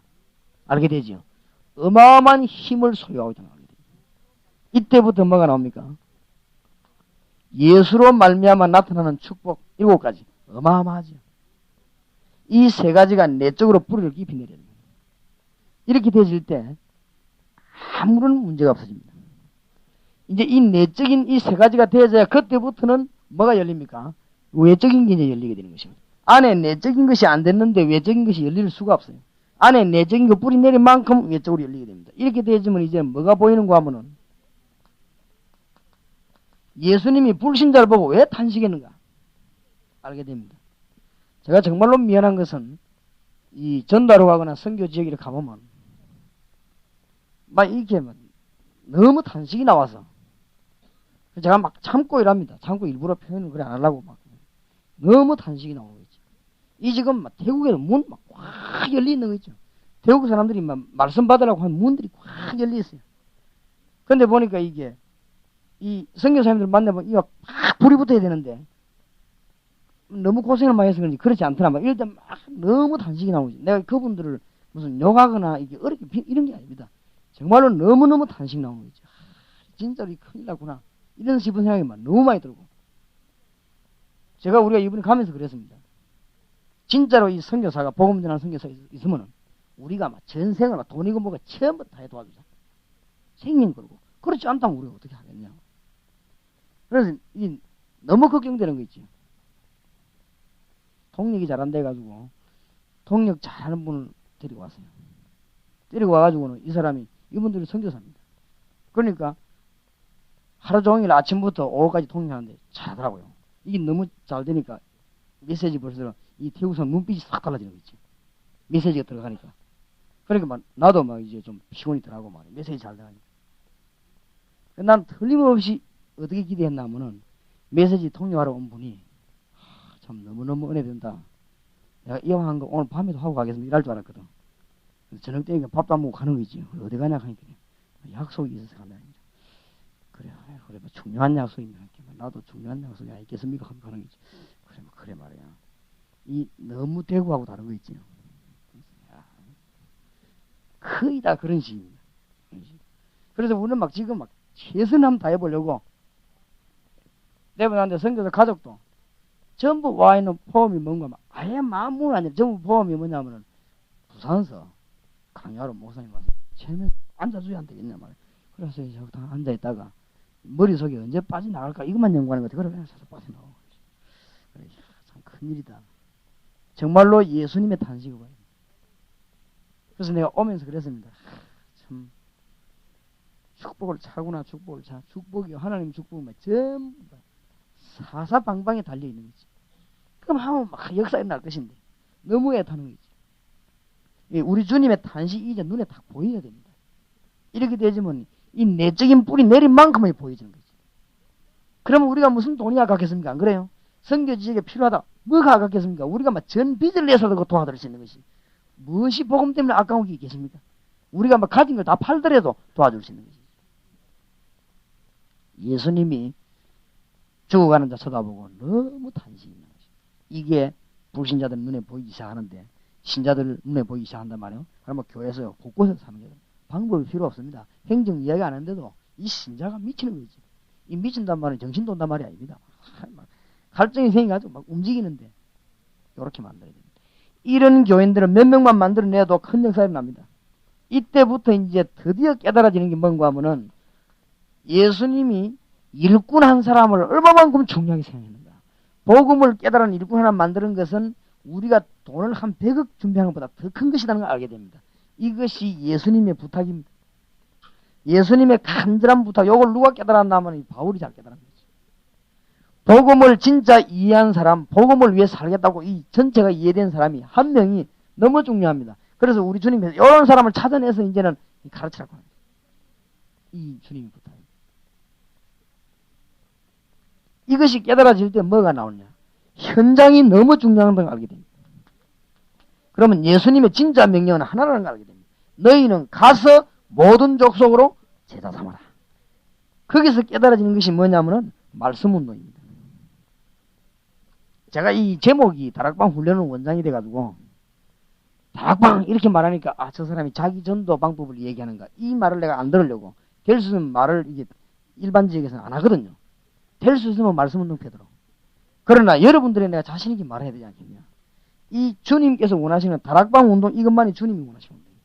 알게 되죠. 어마어마한 힘을 소유하고 있다는 거예요. 이때부터 뭐가 나옵니까? 예수로 말미암아 나타나는 축복 7가지. 어마어마하죠. 이 3가지가 내적으로 뿌리를 깊이 내려요. 이렇게 되질 때 아무런 문제가 없어집니다. 이제 이 내적인 이 3가지가 되어져야 그때부터는 뭐가 열립니까? 외적인 게 이제 열리게 되는 것입니다. 안에 내적인 것이 안 됐는데 외적인 것이 열릴 수가 없어요. 안에 내적인 거 뿌리 내린 만큼 외적으로 열리게 됩니다. 이렇게 되어지면 이제 뭐가 보이는가 하면은 예수님이 불신자를 보고 왜 탄식했는가 알게 됩니다. 제가 정말로 미안한 것은 이 전도하러 가거나 선교 지역에 가보면 막 이렇게 너무 탄식이 나와서 제가 막 참고 이랍니다. 참고 일부러 표현을 그래 안 하려고 막 너무 탄식이 나오는 거 있죠. 이 지금 막 태국에도 문 막 꽉 열려 있는 거 있죠. 태국 사람들이 막 말씀 받으라고 한 문들이 꽉 열려 있어요. 근데 보니까 이게 이 선교사님들 만나면 이거 막 불이 붙어야 되는데 너무 고생을 많이 해서 그런지 그렇지 않더라. 막 이럴 때 막 너무 탄식이 나오지. 내가 그분들을 무슨 욕하거나 이게 어렵게 이런 게 아닙니다. 정말로 너무너무 탄식 나오는 거죠. 아, 진짜로 큰일 났구나. 이런 싶은 생각이 막 너무 많이 들고. 우리가 이번에 가면서 그랬습니다. 진짜로 이 선교사가 복음 전하는 선교사가 있으면은 우리가 막 전생을 막 돈이고 뭐가 처음부터 다 해 도와주자. 생명 걸고. 그렇지 않다면 우리가 어떻게 하겠냐. 그래서 너무 걱정되는 거 있지. 통역이 잘 안 돼가지고 통역 잘하는 분을 데리고 왔어요. 데리고 와가지고는 이 사람이 이분들이 선교사입니다. 그러니까 하루 종일 아침부터 오후까지 통역하는데 잘하더라고요. 이게 너무 잘 되니까 메시지 벌써 이 태국산 눈빛이 싹 달라지는 거 있지. 메시지가 들어가니까. 그러니까 막 나도 막 이제 좀 피곤이 들어가고 막 메시지 잘 들어가니까. 난 틀림없이 어떻게 기대했나 하면은 메시지 통역하러 온 분이 참 너무너무 은혜 된다. 내가 이왕한 거 오늘 밤에도 하고 가겠습니다. 이럴 줄 알았거든. 저녁 때니까 밥도 안 먹고 가는 거 있지. 어디 가냐 하니까 약속이 있어서 간다. 그래 뭐 중요한 약속이면 나도 중요한 약속이 있겠습니까? 하고 가는 거지. 그래 말이야. 이 너무 대구하고 다른 거 있지. 거의 다 그런 식입니다. 그래서 우리는 막 지금 막 최선을 한번 다 해보려고 내분한테 선교사 가족도 전부 와 있는 포함이 뭔가 막 아예 마음은 아니라 전부 포함이 뭐냐면은 부산서 강요하러 목사님 와서 처음에 앉아줘야 안 되겠냐 말이야. 그래서 이제 다 앉아있다가 머릿속에 언제 빠져나갈까 이것만 연구하는 것 같아. 그래 그냥 빠져나오고. 그래, 참 큰일이다. 정말로 예수님의 탄식을 봐요. 그래서 내가 오면서 그랬습니다. 참 축복을 차구나. 축복을 차. 축복이 하나님 축복은 전부 사사방방에 달려있는 거지. 그럼 하면 막 역사가 날 것인데 너무 애타는 거지. 우리 주님의 탄식이 이제 눈에 딱 보여야 됩니다. 이렇게 되지면 이 내적인 뿌리 내린 만큼이 보여지는 거지. 그러면 우리가 무슨 돈이 아깝겠습니까? 안 그래요? 선교지역에 필요하다. 뭐가 아깝겠습니까? 우리가 막 전 빚을 내서도 도와드릴 수 있는 것이. 무엇이 복음 때문에 아까운 게 있겠습니까? 우리가 막 가진 걸 다 팔더라도 도와줄 수 있는 것이. 예수님이 죽어가는 자 쳐다보고 너무 탄식이 있는 것이. 이게 불신자들 눈에 보이기 시작하는데 신자들 눈에 보이기 시작한단 말이에요. 그러면 교회에서 곳곳에서 사는 게 방법이 필요 없습니다. 행정 이야기 안 하는데도 이 신자가 미치는 거지. 이 미친단 말은 정신도 온단 말이 아닙니다. 갈증이 생겨가지고 막 움직이는데 이렇게 만들어야 됩니다. 이런 교인들은 몇 명만 만들어내도 큰 역사가 납니다. 이때부터 이제 드디어 깨달아지는 게 뭔가 하면은 예수님이 일꾼 한 사람을 얼마만큼 중요하게 생각했는가. 복음을 깨달은 일꾼 하나 만드는 것은 우리가 돈을 한 100억 준비하는 것보다 더 큰 것이라는 걸 알게 됩니다. 이것이 예수님의 부탁입니다. 예수님의 간절한 부탁. 이걸 누가 깨달았나면 바울이 잘 깨달은 거죠. 복음을 진짜 이해한 사람, 복음을 위해 살겠다고 이 전체가 이해된 사람이 한 명이 너무 중요합니다. 그래서 우리 주님께서 이런 사람을 찾아내서 이제는 가르치라고 합니다. 이 주님의 부탁입니다. 이것이 깨달아질 때 뭐가 나오냐. 현장이 너무 중요한 걸 알게 됩니다. 그러면 예수님의 진짜 명령은 하나라는 걸 알게 됩니다. 너희는 가서 모든 족속으로 제자 삼아라. 거기서 깨달아지는 것이 뭐냐면은 말씀 운동입니다. 제가 이 제목이 다락방 훈련은 원장이 돼가지고 다락방 이렇게 말하니까 저 사람이 자기 전도 방법을 얘기하는가 이 말을 내가 안 들으려고 될 수 있는 말을 이게 일반 지역에서는 안 하거든요. 될 수 있으면 말씀 운동 패도록. 그러나 여러분들이 내가 자신 있게 말해야 되지 않겠냐. 이 주님께서 원하시는 다락방 운동 이것만이 주님이 원하시는 겁니다.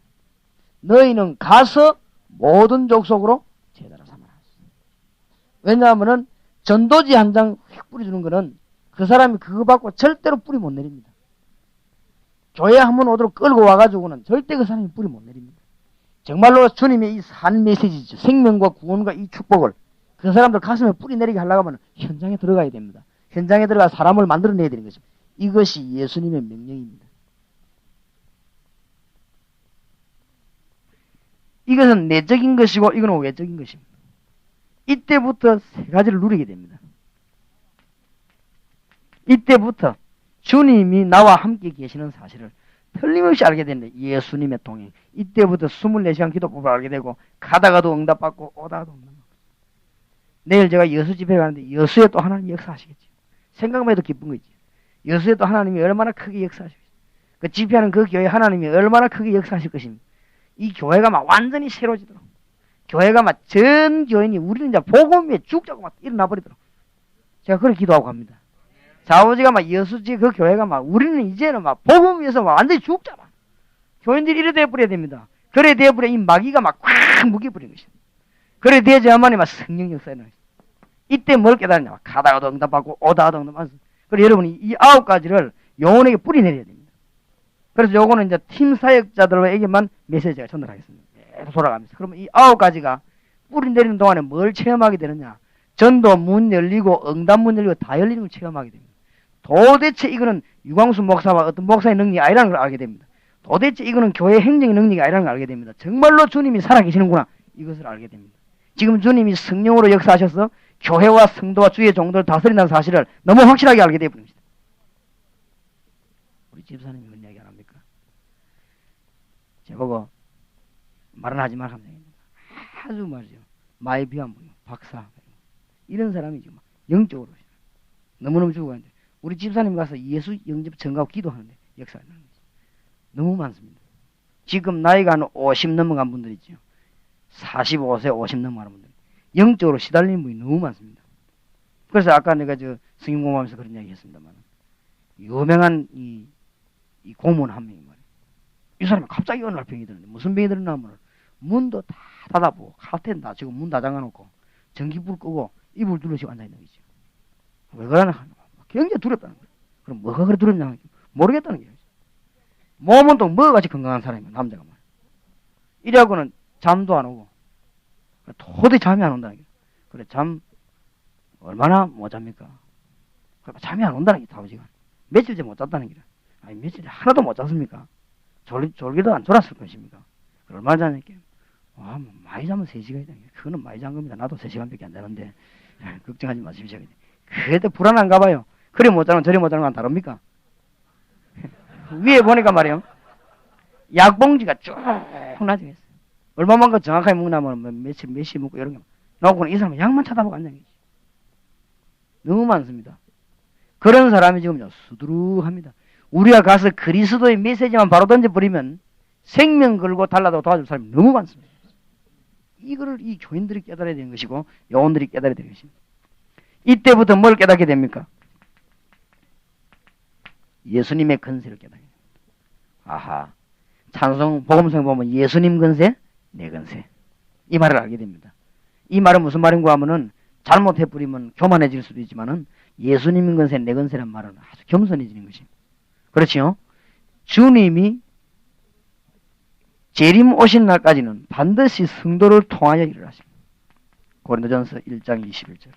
너희는 가서 모든 족속으로 제자를 삼아라. 왜냐하면은 전도지 한 장 휙 뿌려주는 거는 그 사람이 그거 받고 절대로 뿌리 못 내립니다. 교회 한 번 오도록 끌고 와가지고는 절대 그 사람이 뿌리 못 내립니다. 정말로 주님의 이 산 메시지죠. 생명과 구원과 이 축복을 그 사람들 가슴에 뿌리 내리게 하려고 하면 현장에 들어가야 됩니다. 현장에 들어가 사람을 만들어내야 되는 것입니다. 이것이 예수님의 명령입니다. 이것은 내적인 것이고 이거는 외적인 것입니다. 이때부터 세 가지를 누리게 됩니다. 이때부터 주님이 나와 함께 계시는 사실을 틀림없이 알게 됩니다. 예수님의 동행. 이때부터 24시간 기도법을 알게 되고 가다가도 응답받고 오다가도 응답받고. 내일 제가 여수 집회에 가는데 여수에 또 하나님이 역사하시겠죠. 생각만 해도 기쁜 거지. 여수에 또 하나님이 얼마나 크게 역사하시겠죠. 그 집회하는 그 교회 하나님이 얼마나 크게 역사하실 것입니다. 이 교회가 막 완전히 새로워지도록. 교회가 막 전 교인이 우리는 이제 복음 위에 죽자고 막 일어나 버리도록. 제가 그렇게 기도하고 갑니다. 좌우지가 막 여수지 그 교회가 막 우리는 이제는 막 복음 위해서 막 완전히 죽잖아. 교인들이 이래 돼버려야 됩니다. 그래 돼버려 이 마귀가 막 꽉 묶여버린 것이다. 그래 되자마니 막 성령 역사에 나와 있어. 이때 뭘 깨달았냐? 막 가다가도 응답하고 오다가도 응답하고. 그래서 여러분이 이 9가지를 영혼에게 뿌리내려야 됩니다. 그래서 요거는 이제 팀 사역자들에게만 메시지가 전달하겠습니다. 계속 돌아가면서. 그러면 이 9가지가 뿌리내리는 동안에 뭘 체험하게 되느냐? 전도 문 열리고 응답 문 열리고 다 열리는 걸 체험하게 됩니다. 도대체 이거는 유광수 목사와 어떤 목사의 능력이 아니라는 걸 알게 됩니다. 도대체 이거는 교회 행정의 능력이 아니라는 걸 알게 됩니다. 정말로 주님이 살아계시는구나. 이것을 알게 됩니다. 지금 주님이 성령으로 역사하셔서 교회와 성도와 주의 종들을 다스린다는 사실을 너무 확실하게 알게 되어버립니다. 우리 집사님이 그런 이야기 안 합니까? 제보고 말은 하지 말 합니다. 아주 말이죠. 마의 비한 분, 박사 이런 사람이 지금 영적으로 너무너무 죽어가는데 우리 집사님 가서 예수 영접 전가하고 기도하는데 역사가 나는 거죠. 너무 많습니다. 지금 나이가 한 50 넘어간 분들 있죠. 45세 50 넘어가는 분들 영적으로 시달리는 분이 너무 많습니다. 그래서 아까 내가 저 성경 공부하면서 그런 이야기 했습니다만 유명한 이 고문 한 명이 말이에요. 이 사람이 갑자기 어느 날 병이 드는데 무슨 병이 들었나 하면 문도 다 닫아보고 카텐 다 지금 문 다 잠가놓고 전기불 끄고 이불 둘러시고 앉아있는 거죠. 왜 그러나 굉장히 두렵다는 거예요. 그럼 뭐가 그래 두렵냐 모르겠다는 거예요. 몸은 또 뭐같이 건강한 사람이에요. 남자가 말이에요. 이래갖고는 잠도 안 오고 도저히 잠이 안 온다는 거예요. 그래 잠 얼마나 못 잡니까? 그러니까 잠이 안 온다는 게 다우지가 며칠째 못 잤다는 게 아니 며칠째 하나도 못 잤습니까? 졸기도 안 졸았을 것입니까? 얼마나 자니까 와, 뭐 많이 자면 3시간이다. 그거는 많이 잔 겁니다. 나도 3시간밖에 안 자는데 걱정하지 마십시오. 그래도 불안한가 봐요. 그래 못 자는 저리 못 자는 건 다릅니까? 위에 보니까 말이에요. 약봉지가 쭉 나중에 있어요. 얼마만큼 정확하게 먹나면 며칠 몇 시 먹고 이런 게 나오고는 이 사람은 약만 쳐다보고 앉는 거지. 너무 많습니다. 그런 사람이 지금 수두룩합니다. 우리가 가서 그리스도의 메시지만 바로 던져버리면 생명 걸고 달라도 도와줄 사람이 너무 많습니다. 이거를 이 교인들이 깨달아야 되는 것이고 영혼들이 깨달아야 되는 것입니다. 이때부터 뭘 깨닫게 됩니까? 예수님의 건세를 깨닫게 됩니다. 아하, 찬송 복음성 보면 예수님 건세, 내 건세 이 말을 알게 됩니다. 이 말은 무슨 말인가 하면은 잘못해버리면 교만해질 수도 있지만은 예수님 건세, 내 건세란 말은 아주 겸손해지는 것입니다. 그렇지요? 주님이 재림 오신 날까지는 반드시 성도를 통하여 일을 하십니다. 고린도전서 1장 21절.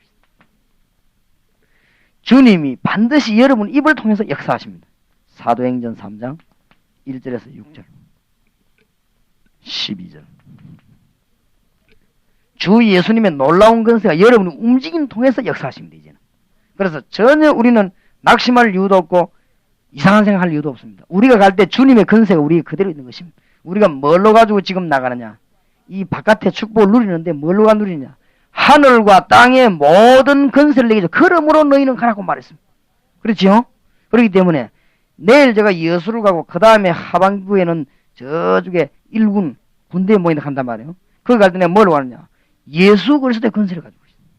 주님이 반드시 여러분 입을 통해서 역사하십니다. 사도행전 3장 1절에서 6절 12절. 주 예수님의 놀라운 건세가 여러분의 움직임 통해서 역사하십니다. 이제는. 그래서 전혀 우리는 낙심할 이유도 없고 이상한 생각할 이유도 없습니다. 우리가 갈 때 주님의 건세가 우리에 그대로 있는 것입니다. 우리가 뭘로 가지고 지금 나가느냐? 이 바깥의 축복을 누리는데 뭘로 누리느냐? 하늘과 땅의 모든 건세를 내게 줘. 그러므로 너희는 가라고 말했습니다. 그렇지요? 그렇기 때문에 내일 제가 여수를 가고 그 다음에 하반부에는 저쪽에 일군 군대에 모인다 한단 말이에요. 거기 갈 때 내가 뭘 하느냐? 예수 그리스도의 건세를 가지고 있습니다.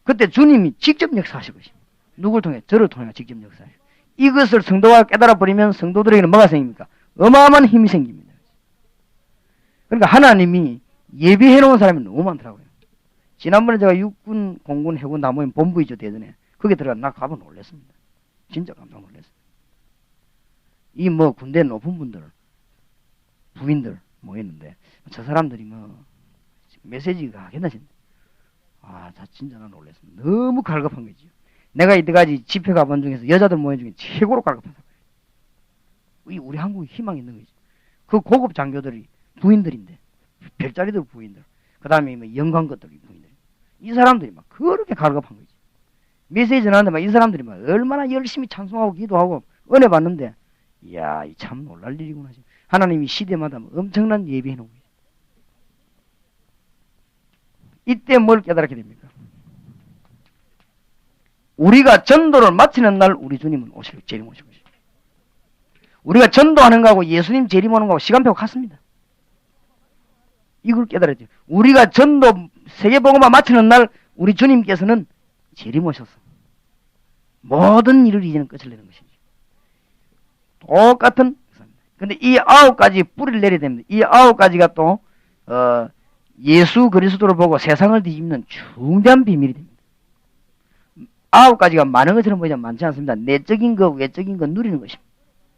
그때 주님이 직접 역사하실 것입니다. 누굴 통해? 저를 통해 직접 역사하실. 이것을 성도가 깨달아 버리면 성도들에게는 뭐가 생깁니까? 어마어마한 힘이 생깁니다. 그러니까 하나님이 예비해 놓은 사람이 너무 많더라고요. 지난번에 제가 육군, 공군, 해군 나모임 본부이죠, 대전에. 거기 들어가 나 가봐 놀랐습니다. 진짜 깜짝 놀랐어요. 이 뭐 군대 높은 분들, 부인들 모였는데 저 사람들이 뭐 메시지가 하겠나 진짜. 아, 진짜 나 놀랐습니다. 너무 갈급한 거죠. 내가 이때까지 집회 가본 중에서 여자들 모임 중에 최고로 갈급한 사람. 우리 한국에 희망이 있는 거죠. 그 고급 장교들이 부인들인데 별자리들 부인들. 그 다음에 뭐 영광 것들이 부인들. 이 사람들이 막 그렇게 갈급한 거지. 메시지 전하는데 막 이 사람들이 막 얼마나 열심히 찬송하고 기도하고 은혜 받는데, 이야, 이 참 놀랄 일이구나. 하나님이 시대마다 엄청난 예비해 놓은 거예요. 이때 뭘 깨달게 됩니까? 우리가 전도를 마치는 날 우리 주님은 재림 오실 것입니다. 우리가 전도하는 거하고 예수님 재림 오는 거하고 시간표가 같습니다. 이걸 깨달았죠. 우리가 전도 세계복음화 마치는 날 우리 주님께서는 재림 오셨어. 모든 일을 이제는 끝을 내는 것이죠. 똑같은 역사입니다. 근데 이 9가지 뿌리를 내려야 됩니다. 이 9가지가 또 예수 그리스도를 보고 세상을 뒤집는 중대한 비밀이 됩니다. 9가지가 많은 것처럼 보이지만 많지 않습니다. 내적인 거, 외적인 거 누리는 것입니다.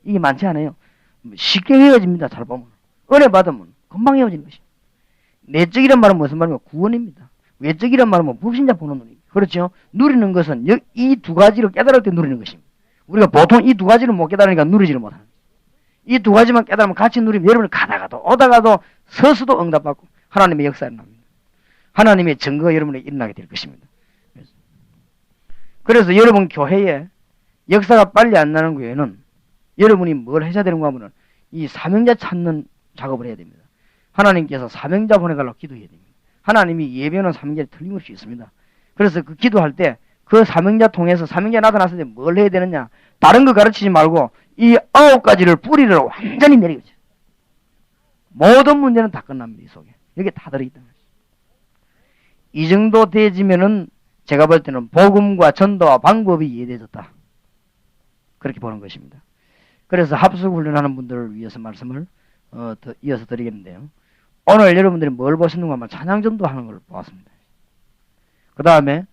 이게 많지 않아요. 쉽게 헤어집니다. 잘 보면. 은혜 받으면 금방 헤어지는 것입니다. 내적이란 말은 무슨 말이냐? 구원입니다. 외적이란 말은 뭐 불신자 보는 눈입니다. 그렇죠? 누리는 것은 이 두 가지를 깨달을 때 누리는 것입니다. 우리가 보통 이 두 가지를 못 깨달으니까 누리지를 못하는 거예요. 이 두 가지만 깨달으면 같이 누리면 여러분이 가다가도 오다가도 서서도 응답받고 하나님의 역사를 납니다. 하나님의 증거가 여러분에 일어나게 될 것입니다. 그래서 여러분 교회에 역사가 빨리 안 나는 교회는 여러분이 뭘 하셔야 되는가 하면은 이 사명자 찾는 작업을 해야 됩니다. 하나님께서 사명자 보내달라고 기도해야 됩니다. 하나님이 예배하는 사명자를 틀림없이 있습니다. 그래서 그 기도할 때 그 사명자 통해서 사명자 나타났을 때 뭘 해야 되느냐? 다른 거 가르치지 말고 이 9가지를 뿌리를 완전히 내리겠죠. 모든 문제는 다 끝납니다. 이 속에. 여기에 다 들어있다는 거죠. 이 정도 되지면은 제가 볼 때는 복음과 전도와 방법이 이해되어졌다. 그렇게 보는 것입니다. 그래서 합숙 훈련하는 분들을 위해서 말씀을 더 이어서 드리겠는데요. 오늘 여러분들이 뭘 보셨는가 하면 찬양전도 하는 걸 보았습니다. 그 다음에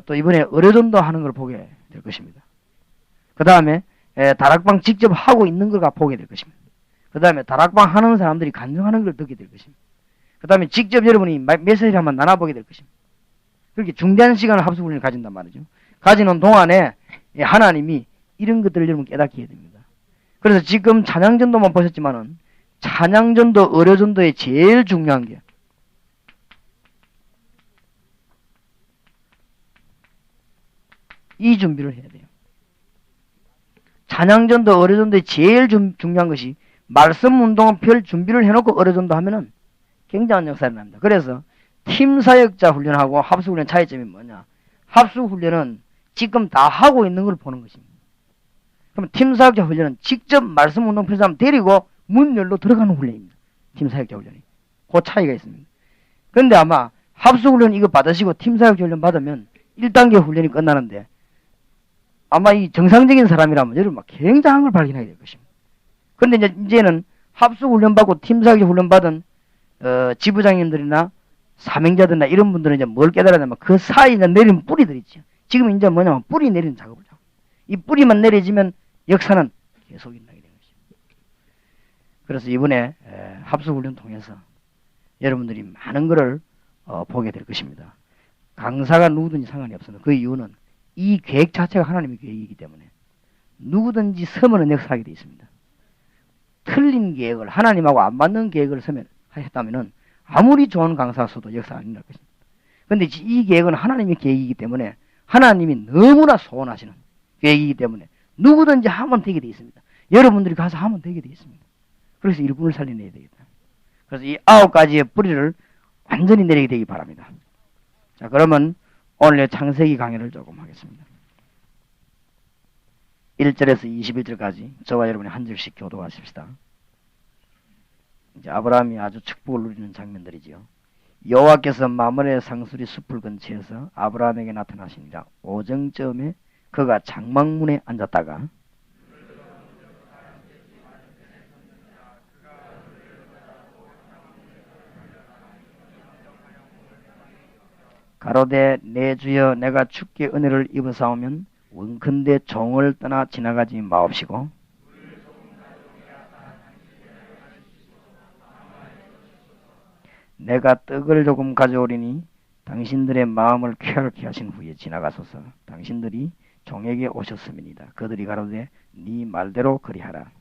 또 이번에 의료전도 하는 걸 보게 될 것입니다. 그 다음에 다락방 직접 하고 있는 걸 보게 될 것입니다. 그 다음에 다락방 하는 사람들이 간증하는 걸 듣게 될 것입니다. 그 다음에 직접 여러분이 메시지를 한번 나눠보게 될 것입니다. 그렇게 중대한 시간을 합숙훈련을 가진단 말이죠. 가지는 동안에 하나님이 이런 것들을 여러분 깨닫게 해야 됩니다. 그래서 지금 찬양전도만 보셨지만은 찬양전도, 의료전도의 제일 중요한 게 이 준비를 해야 돼요. 찬양전도, 의료전도의 제일 중요한 것이 말씀 운동은 별 준비를 해놓고 의료전도 하면은 굉장한 역사를 납니다. 그래서 팀 사역자 훈련하고 합숙 훈련 차이점이 뭐냐? 합숙 훈련은 지금 다 하고 있는 걸 보는 것입니다. 그럼 팀 사역자 훈련은 직접 말씀 운동 필요한 사람 데리고 문 열로 들어가는 훈련입니다. 팀 사역자 훈련이. 그 차이가 있습니다. 그런데 아마 합숙 훈련 이거 받으시고 팀 사역자 훈련 받으면 1단계 훈련이 끝나는데 아마 이 정상적인 사람이라면 여러분 막 굉장한 걸 발견하게 될 것입니다. 그런데 이제는 합숙 훈련 받고 팀 사역자 훈련 받은 지부장님들이나 사명자들이나 이런 분들은 이제 뭘 깨달아야 되면 그 사이에 내리는 뿌리들 있죠. 지금 이제 뭐냐면 뿌리 내리는 작업을 하고 이 뿌리만 내려지면 역사는 계속 일어나게 되는 것입니다. 그래서 이번에 합숙훈련 통해서 여러분들이 많은 것을 보게 될 것입니다. 강사가 누구든지 상관이 없습니다. 그 이유는 이 계획 자체가 하나님의 계획이기 때문에 누구든지 서면은 역사하게 되어 있습니다. 틀린 계획을 하나님하고 안 맞는 계획을 했다면은 아무리 좋은 강사서도 역사 안 일어날 것입니다. 그런데 이 계획은 하나님의 계획이기 때문에 하나님이 너무나 소원하시는 계획이기 때문에 누구든지 하면 되게 되어 있습니다. 여러분들이 가서 하면 되게 되어 있습니다. 그래서 일꾼을 살려내야 되겠다. 그래서 이 9가지의 뿌리를 완전히 내리게 되기 바랍니다. 자, 그러면 오늘의 창세기 강의를 조금 하겠습니다. 1절에서 21절까지 저와 여러분이 한 절씩 교도하십시다. 이제 아브라함이 아주 축복을 누리는 장면들이지요. 여호와께서 마므레 상수리 숲을 근처에서 아브라함에게 나타나시니라. 오정쯤에 그가 장막문에 앉았다가 가로되 내 주여 내가 주께 은혜를 입어사오면 원컨대 종을 떠나 지나가지 마옵시고 내가 떡을 조금 가져오리니 당신들의 마음을 쾌활케 하신 후에 지나가소서. 당신들이 종에게 오셨음이니이다. 그들이 가로되 네 말대로 그리하라.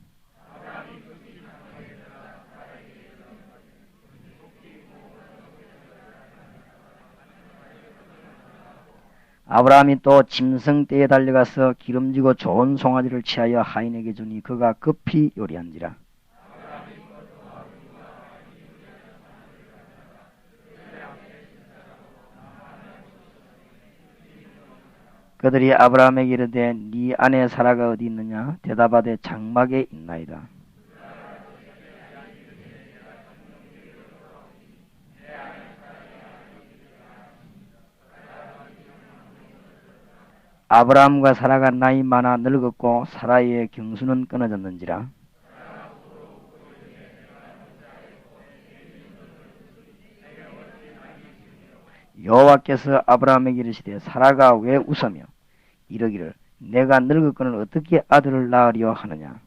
아브라함이 또 짐승떼에 달려가서 기름지고 좋은 송아지를 취하여 하인에게 주니 그가 급히 요리한지라. 그들이 아브라함에게 이르되 네 아내 사라가 어디 있느냐? 대답하되 장막에 있나이다. 아브라함과 사라가 나이 많아 늙었고 사라의 경수는 끊어졌는지라. 여호와께서 아브라함에게 이르시되 사라가 왜 웃으며 이러기를 내가 늙었거늘 어떻게 아들을 낳으려 하느냐.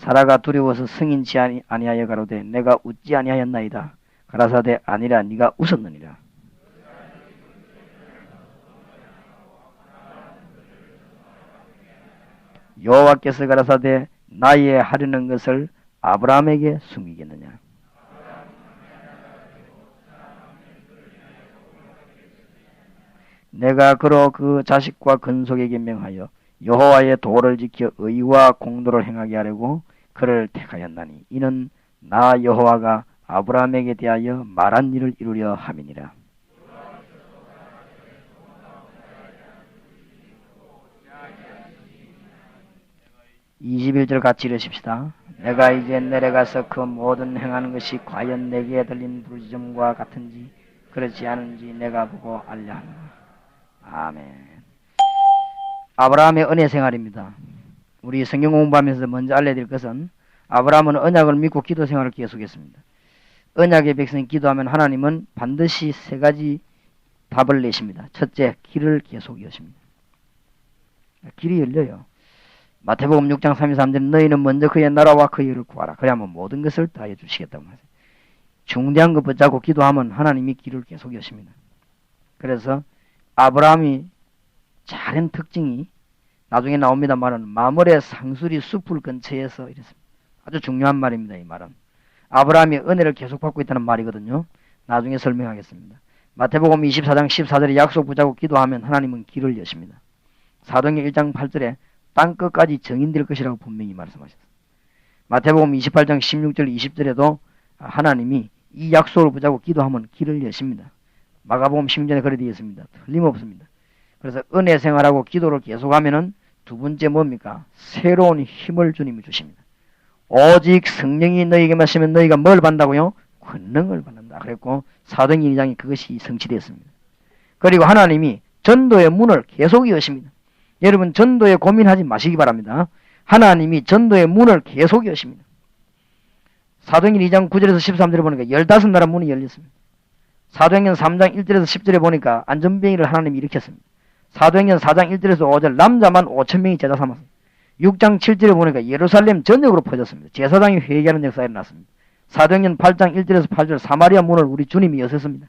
사라가 두려워서 승인치 아니하여 가로되 내가 웃지 아니하였나이다. 가라사대 아니라 네가 웃었느니라. 여호와께서 가라사대 나의 하려는 것을 아브라함에게 숨기겠느냐. 내가 그로 그 자식과 근속에게 명하여 여호와의 도를 지켜 의와 공도를 행하게 하려고 그를 택하였나니 이는 나 여호와가 아브라함에게 대하여 말한 일을 이루려 함이니라. 21절 같이 읽으십시다. 내가 이제 내려가서 그 모든 행하는 것이 과연 내게 들린 부르짖음과 같은지 그렇지 않은지 내가 보고 알려 하노라. 아멘. 아브라함의 은혜 생활입니다. 우리 성경 공부하면서 먼저 알려드릴 것은 아브라함은 언약을 믿고 기도 생활을 계속했습니다. 언약의 백성이 기도하면 하나님은 반드시 세 가지 답을 내십니다. 첫째, 길을 계속 여십니다. 길이 열려요. 마태복음 6장 33절 너희는 먼저 그의 나라와 그의 의를 구하라. 그래야만 모든 것을 다 해주시겠다고 하세요. 중대한 것 붙잡고 기도하면 하나님이 길을 계속 여십니다. 그래서 아브라함이 잘한 특징이 나중에 나옵니다만은 마므레 상수리 숲을 근처에서 이랬습니다. 아주 중요한 말입니다. 이 말은 아브라함이 은혜를 계속 받고 있다는 말이거든요. 나중에 설명하겠습니다. 마태복음 24장 14절에 약속 붙잡고 기도하면 하나님은 길을 여십니다. 사도행전 1장 8절에 땅끝까지 정인될 것이라고 분명히 말씀하셨습니다. 마태복음 28장 16절 20절에도 하나님이 이 약속을 붙잡고 기도하면 길을 여십니다. 마가복음 16절에 그래 되어 있습니다. 틀림없습니다. 그래서 은혜 생활하고 기도를 계속하면은 두 번째 뭡니까? 새로운 힘을 주님이 주십니다. 오직 성령이 너희에게 마시면 너희가 뭘 받는다고요? 권능을 받는다. 그랬고 사도행전 2장에 그것이 성취되었습니다. 그리고 하나님이 전도의 문을 계속 여십니다. 여러분 전도에 고민하지 마시기 바랍니다. 하나님이 전도의 문을 계속 여십니다. 사도행전 2장 9절에서 13절에 보니까 15나라 문이 열렸습니다. 사도행전 3장 1절에서 10절에 보니까 안전병이를 하나님이 일으켰습니다. 사도행전 4장 1절에서 5절 남자만 5,000명이 제자 삼았습니다. 6장 7절에 보니까 예루살렘 전역으로 퍼졌습니다. 제사장이 회개하는 역사가 일어났습니다. 사도행전 8장 1절에서 8절 사마리아 문을 우리 주님이 여셨습니다.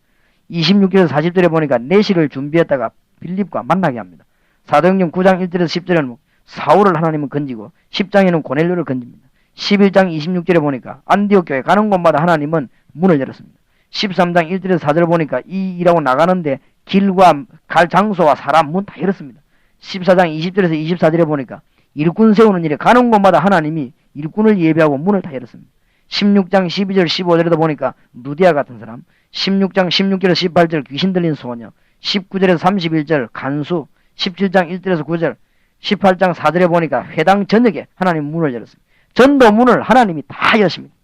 26절에서 40절에 보니까 내시를 준비했다가 빌립과 만나게 합니다. 사도행전 9장 1절에서 10절에는 사울을 하나님은 건지고 10장에는 고넬료를 건집니다. 11장 26절에 보니까 안디옥 교회 가는 곳마다 하나님은 문을 열었습니다. 13장 1절에서 4절에 보니까 이 일하고 나가는데 길과 갈 장소와 사람 문 다 열었습니다. 14장 20절에서 24절에 보니까 일꾼 세우는 일에 가는 곳마다 하나님이 일꾼을 예배하고 문을 다 열었습니다. 16장 12절 15절에도 보니까 누디아 같은 사람, 16장 16절에서 18절 귀신 들린 소녀, 19절에서 31절 간수, 17장 1절에서 9절, 18장 4절에 보니까 회당 전역에 하나님 문을 열었습니다. 전도 문을 하나님이 다 여십니다.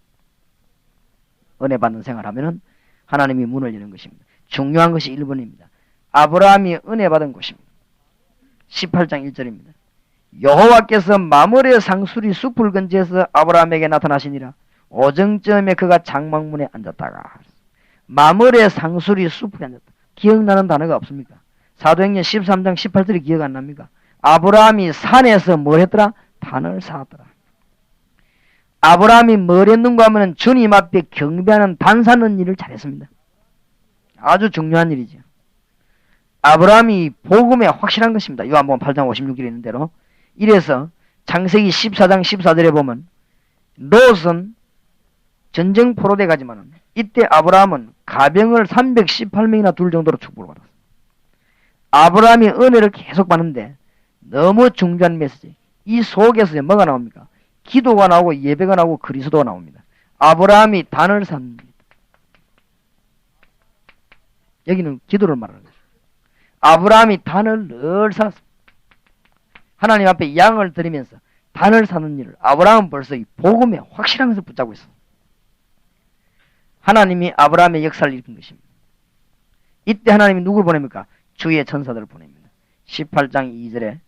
은혜 받는 생활하면은 하나님이 문을 여는 것입니다. 중요한 것이 1번입니다. 아브라함이 은혜 받은 곳입니다. 18장 1절입니다. 여호와께서 마므레 상수리 숲을 근처에서 아브라함에게 나타나시니라. 오정쯤에 그가 장막문에 앉았다가 마므레 상수리 숲에 앉았다. 기억나는 단어가 없습니까? 사도행전 13장 18절이 기억 안 납니까? 아브라함이 산에서 뭘 했더라? 단을 쌓았더라. 아브라함이 뭘 했는가 하면 주님 앞에 경배하는 단 사는 일을 잘했습니다. 아주 중요한 일이죠. 아브라함이 복음에 확실한 것입니다. 요한복음 8장 56절에 있는 대로. 이래서 창세기 14장 14절에 보면 롯은 전쟁 포로돼 가지만은 이때 아브라함은 가병을 318명이나 둘 정도로 축복을 받았어요. 아브라함이 은혜를 계속 받는데 너무 중요한 메시지. 이 속에서 뭐가 나옵니까? 기도가 나오고 예배가 나오고 그리스도가 나옵니다. 아브라함이 단을 샀습니다. 여기는 기도를 말하는 거죠. 아브라함이 단을 늘 샀습니다. 하나님 앞에 양을 드리면서 단을 사는 일을 아브라함은 벌써 이 복음에 확실하면서 붙잡고 있어. 하나님이 아브라함의 역사를 일으킨 것입니다. 이때 하나님이 누구를 보냅니까? 주의 천사들을 보냅니다. 18장 2절에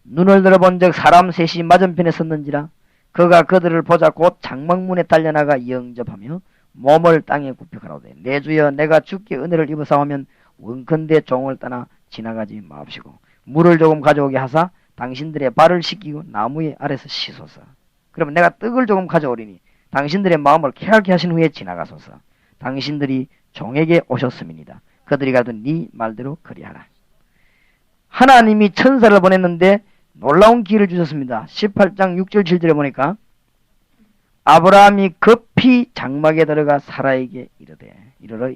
눈을 들어본 적 사람 셋이 맞은편에 섰는지라 그가 그들을 보자 곧 장막문에 달려나가 영접하며 몸을 땅에 굽혀 가로되 내 주여 내가 주께 은혜를 입어사오면 원컨대 종을 떠나 지나가지 마옵시고 물을 조금 가져오게 하사 당신들의 발을 씻기고 나무의 아래서 씻소서. 그러면 내가 떡을 조금 가져오리니 당신들의 마음을 쾌하게 하신 후에 지나가소서. 당신들이 종에게 오셨음이니이다. 그들이 가든 네 말대로 그리하라. 하나님이 천사를 보냈는데 놀라운 기회를 주셨습니다. 18장 6절 7절에 보니까 아브라함이 급히 장막에 들어가 사라에게 이르러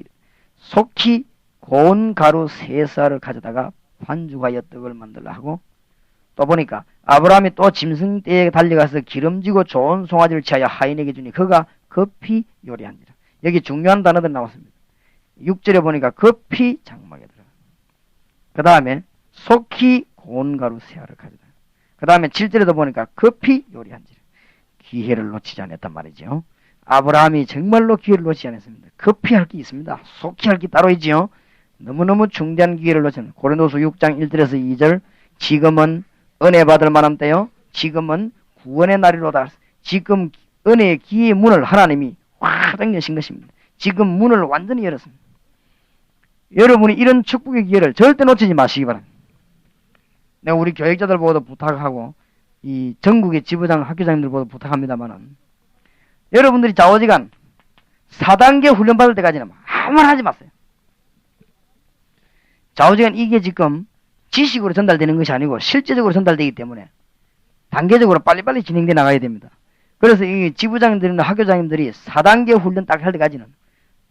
속히 고운 가루 3쌀을 가져다가 반죽하여 떡을 만들라 하고 또 보니까 아브라함이 또 짐승떼에 달려가서 기름지고 좋은 송아지를 취하여 하인에게 주니 그가 급히 요리한지라. 여기 중요한 단어들 나왔습니다. 6절에 보니까 급히 장막에 들어가. 그 다음에 속히 고운 가루 3알을 가져다. 그 다음에 7절에도 보니까 급히 요리한지라. 기회를 놓치지 않았단 말이죠. 아브라함이 정말로 기회를 놓치지 않았습니다. 급히 할 게 있습니다. 속히 할 게 따로 있지요. 너무너무 중대한 기회를 놓쳤습니다. 고린도서 6장 1절에서 2절 지금은 은혜 받을 만한 때요. 지금은 구원의 날이로다. 지금 은혜의 기회의 문을 하나님이 확 당겨신 것입니다. 지금 문을 완전히 열었습니다. 여러분이 이런 축복의 기회를 절대 놓치지 마시기 바랍니다. 내가 우리 교육자들 보고도 부탁하고 이 전국의 지부장 학교장님들 보고도 부탁합니다만은 여러분들이 좌우지간 4단계 훈련 받을 때까지는 아무 말 하지 마세요. 좌우지간 이게 지금 지식으로 전달되는 것이 아니고 실제적으로 전달되기 때문에 단계적으로 빨리빨리 진행돼 나가야 됩니다. 그래서 이 지부장님들이나 학교장님들이 4단계 훈련 딱 할 때까지는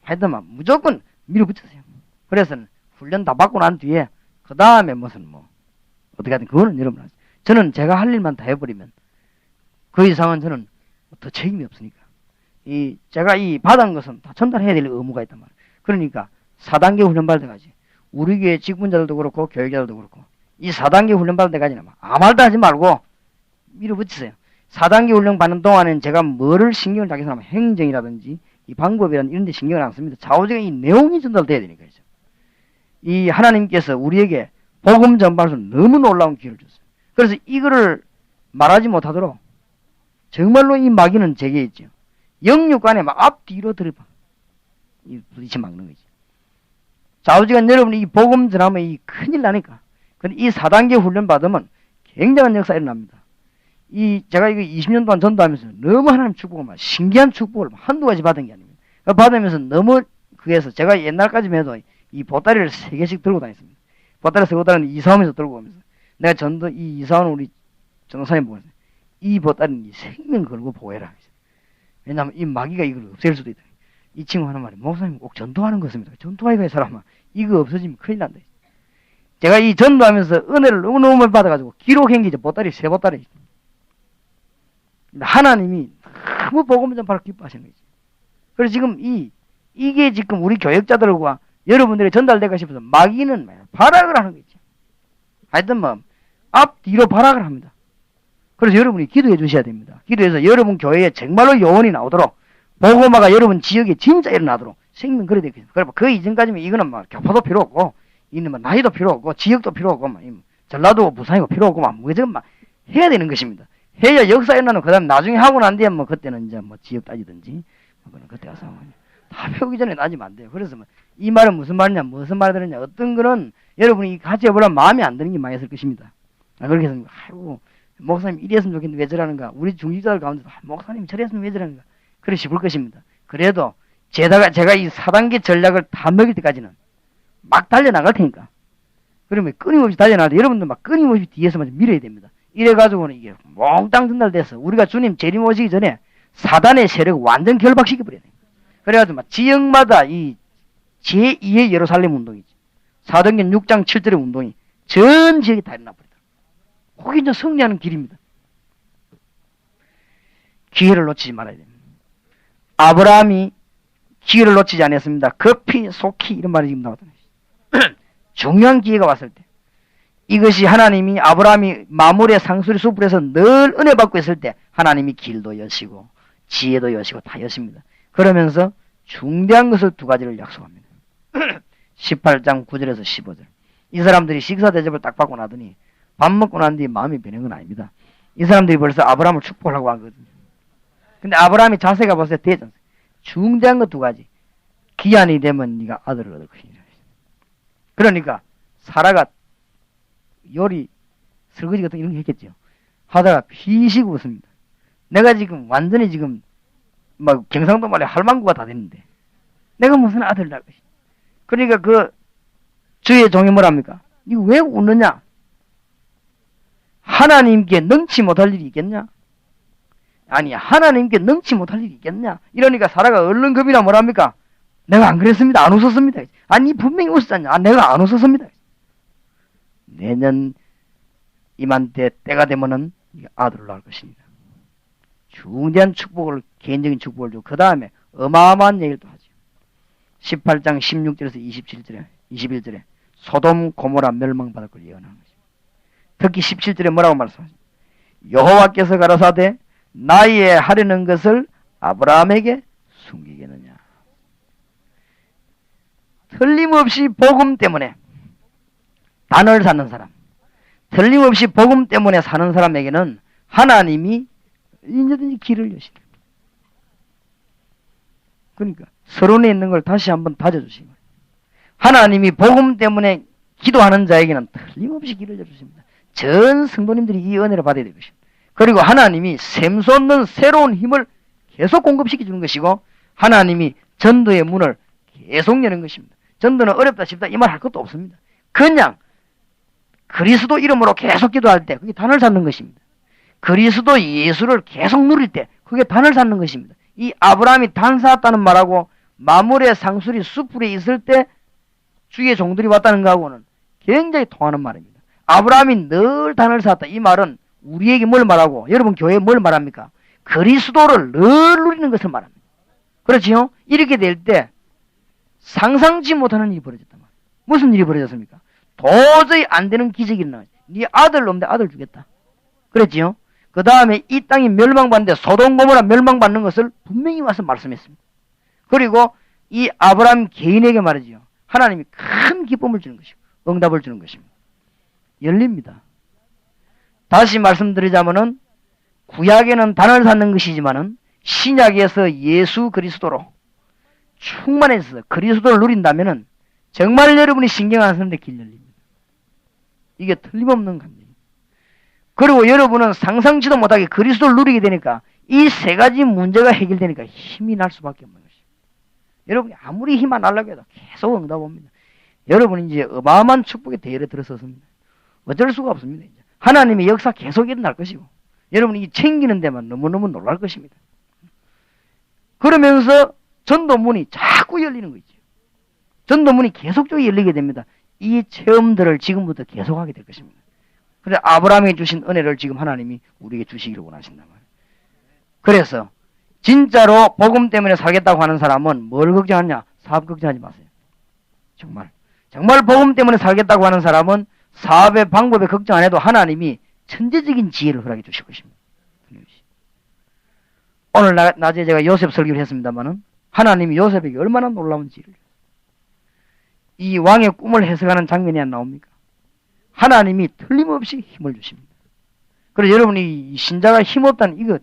하여튼 무조건 밀어붙이세요. 그래서 훈련 다 받고 난 뒤에 그 다음에 무슨 어떻게 하든 그거는 여러분 하세요. 저는 제가 할 일만 다 해버리면 그 이상은 저는 더 책임이 없으니까 제가 이 받은 것은 다 전달해야 될 의무가 있단 말이에요. 그러니까 4단계 훈련 받을 때까지 우리 교회 직분자들도 그렇고 교육자들도 그렇고 이 4단계 훈련 받을 때까지는 아무 말도 하지 말고 밀어붙이세요. 4단계 훈련 받는 동안은 제가 뭐를 신경을 자기 사람 행정이라든지 이 방법이라든지 이런 데 신경을 안 씁니다. 좌우지간 이 내용이 전달돼야 되니까. 이 하나님께서 우리에게 복음 전반에서 너무 놀라운 기회를 줬어요. 그래서 이거를 말하지 못하도록 정말로 이 마귀는 제게 있죠. 영육간에 막 앞뒤로 들어봐. 부딪혀 막는 거지. 좌우지간 여러분이 이 복음 전하면 이 큰일 나니까. 근데 이 4단계 훈련 받으면 굉장한 역사가 일어납니다. 제가 이거 20년 동안 전도하면서 너무 하나님 축복을 신기한 축복을 한두 가지 받은 게 아닙니다. 받으면서 너무 그래서 제가 옛날까지만 해도 이 보따리를 3개씩 들고 다녔습니다. 보따리 들고 다니는 이사오면서 들고 오면서 내가 이사오는 우리 전도사님 보고 이 보따리는 생명 걸고 보호해라. 왜냐하면 이 마귀가 이걸 없앨 수도 있다. 이 친구 하는 말이 목사님 꼭 전도하는 것입니다. 전도하기가 이 사람아 이거 없어지면 큰일 난다. 제가 이 전도하면서 은혜를 너무너무 많이 받아가지고 기록행기죠. 보따리 3보따리. 하나님이 너무 복음 전파를 기뻐하시는 거지. 그래서 지금 이게 지금 우리 교역자들과 여러분들이 전달될까 싶어서 마귀는 발악을 하는 거지. 하여튼 앞뒤로 발악을 합니다. 그래서 여러분이 기도해 주셔야 됩니다. 기도해서 여러분 교회에 정말로 요원이 나오도록 복음화가 여러분 지역에 진짜 일어나도록 생명 그래야 되겠습니다. 그러면 그 이전까지는 이거는 교포도 필요 없고 이는 나이도 필요 없고 지역도 필요 없고 전라도 부산이고 필요 없고 무조건 해야 되는 것입니다. 해야 역사 일어나는 그 다음 나중에 하고 난 뒤에 그때는 이제 지역 따지든지 그거는 그때 가서 다 배우기 전에 따지면 안 돼요. 그래서 이 말은 무슨 말이냐 무슨 말을 들었냐 어떤 거는 여러분이 같이 해보려면 마음에 안 드는 게 많이 있을 것입니다. 그렇게 해서 아이고 목사님 이리 했으면 좋겠는데 왜 저러는가 우리 중직자들 가운데서 목사님 저리 했으면 왜 저러는가 그래 싶을 것입니다. 그래도 제가 이 4단계 전략을 다 먹일 때까지는 막 달려나갈 테니까 그러면 끊임없이 달려나갈 때 여러분들 끊임없이 뒤에서만 밀어야 됩니다. 이래가지고는 이게 몽땅 전달돼서 우리가 주님 재림 오시기 전에 사단의 세력을 완전 결박시켜버려야 돼요. 그래가지고 지역마다 이 제2의 예루살렘 운동이지. 사도행전 6장 7절의 운동이 전 지역에 다 일어나버리다. 그게 이제 승리하는 길입니다. 기회를 놓치지 말아야 됩니다. 아브라함이 기회를 놓치지 않았습니다. 급히 속히 이런 말이 지금 나왔잖아요. 중요한 기회가 왔을 때 이것이 하나님이 아브라함이 마물의 상수리 숲에서 늘 은혜 받고 있을 때 하나님이 길도 여시고 지혜도 여시고 다 여십니다. 그러면서 중대한 것을 두 가지를 약속합니다. 18장 9절에서 15절. 이 사람들이 식사 대접을 딱 받고 나더니 밥 먹고 난 뒤에 마음이 변한 건 아닙니다. 이 사람들이 벌써 아브라함을 축복하려고 하거든요. 근데 아브라함이 자세가 벌써 되잖아요. 중대한 것 두 가지. 기한이 되면 네가 아들을 얻을 것이니라. 그러니까 사라가 요리 설거지 같은 이런 거 했겠죠. 하다가 피식 웃습니다. 내가 지금 완전히 지금 막 경상도 말에 할망구가 다 됐는데 내가 무슨 아들을 낳을 것이냐. 그러니까 그 주의 종이 뭐랍니까? 이거 왜 웃느냐? 하나님께 능치 못할 일이 있겠냐? 아니 하나님께 능치 못할 일이 있겠냐? 이러니까 사라가 얼른 겁이나 뭐랍니까? 내가 안 그랬습니다. 안 웃었습니다. 아니 분명히 웃었잖냐? 아, 내가 안 웃었습니다. 내년 이맘때 때가 되면은 아들을 낳을 것입니다. 중대한 축복을, 개인적인 축복을 주고 그 다음에 어마어마한 얘기를 또 하죠. 18장 16절에서 21절에 소돔 고모라 멸망받을 걸 예언하는 것입니다. 특히 17절에 뭐라고 말씀하십니까? 여호와께서 가라사대 나의 하려는 것을 아브라함에게 숨기겠느냐. 틀림없이 복음 때문에 단을 쌓는 사람, 틀림없이 복음 때문에 사는 사람에게는 하나님이 언제든지 길을 여시다. 그러니까 서론에 있는 걸 다시 한번 다져주시기 바랍니다. 하나님이 복음 때문에 기도하는 자에게는 틀림없이 길을 열어주십니다. 전 성도님들이 이 은혜를 받아야 될 것입니다. 그리고 하나님이 샘솟는 새로운 힘을 계속 공급시켜주는 것이고 하나님이 전도의 문을 계속 여는 것입니다. 전도는 어렵다 싶다 이 말 할 것도 없습니다. 그냥 그리스도 이름으로 계속 기도할 때 그게 단을 쌓는 것입니다. 그리스도 예수를 계속 누릴 때 그게 단을 쌓는 것입니다. 이 아브라함이 단 쌓았다는 말하고 마물의 상술이 숯불에 있을 때 주의 종들이 왔다는 것하고는 굉장히 통하는 말입니다. 아브라함이 늘 단을 쌓았다. 이 말은 우리에게 뭘 말하고 여러분 교회에 뭘 말합니까? 그리스도를 늘 누리는 것을 말합니다. 그렇지요? 이렇게 될 때 상상치 못하는 일이 벌어졌단 말이에요. 무슨 일이 벌어졌습니까? 도저히 안 되는 기적이 일어나요. 네 아들 없는데 아들 주겠다. 그랬지요? 그 다음에 이 땅이 멸망받는데 소돔 고모라 멸망받는 것을 분명히 와서 말씀했습니다. 그리고 이 아브라함 개인에게 말이지요. 하나님이 큰 기쁨을 주는 것이고 응답을 주는 것입니다. 열립니다. 다시 말씀드리자면은 구약에는 단을 쌓는 것이지만은 신약에서 예수 그리스도로 충만해서 그리스도를 누린다면은 정말 여러분이 신경 안 쓰는데 길 열립니다. 이게 틀림없는 감정입니다. 그리고 여러분은 상상치도 못하게 그리스도를 누리게 되니까 이 세 가지 문제가 해결되니까 힘이 날 수밖에 없는 것입니다. 여러분이 아무리 힘 안 하려고 해도 계속 응답 옵니다. 여러분이 이제 어마어마한 축복의 대열에 들어섰습니다. 어쩔 수가 없습니다. 이제. 하나님의 역사 계속 일어날 것이고 여러분이 이 챙기는 데만 너무너무 놀랄 것입니다. 그러면서 전도문이 자꾸 열리는 거 있죠. 전도문이 계속적으로 열리게 됩니다. 이 체험들을 지금부터 계속하게 될 것입니다. 그래서 아브라함이 주신 은혜를 지금 하나님이 우리에게 주시기를 원하신단 말이에요. 그래서 진짜로 복음 때문에 살겠다고 하는 사람은 뭘 걱정하냐? 사업 걱정하지 마세요. 정말 복음 때문에 살겠다고 하는 사람은 사업의 방법에 걱정 안 해도 하나님이 천재적인 지혜를 허락해 주실 것입니다. 오늘 낮에 제가 요셉 설교를 했습니다마는 하나님이 요셉에게 얼마나 놀라운 지혜를 줬어요. 이 왕의 꿈을 해석하는 장면이 안 나옵니까? 하나님이 틀림없이 힘을 주십니다. 그래서 여러분이 신자가 힘없다는 이거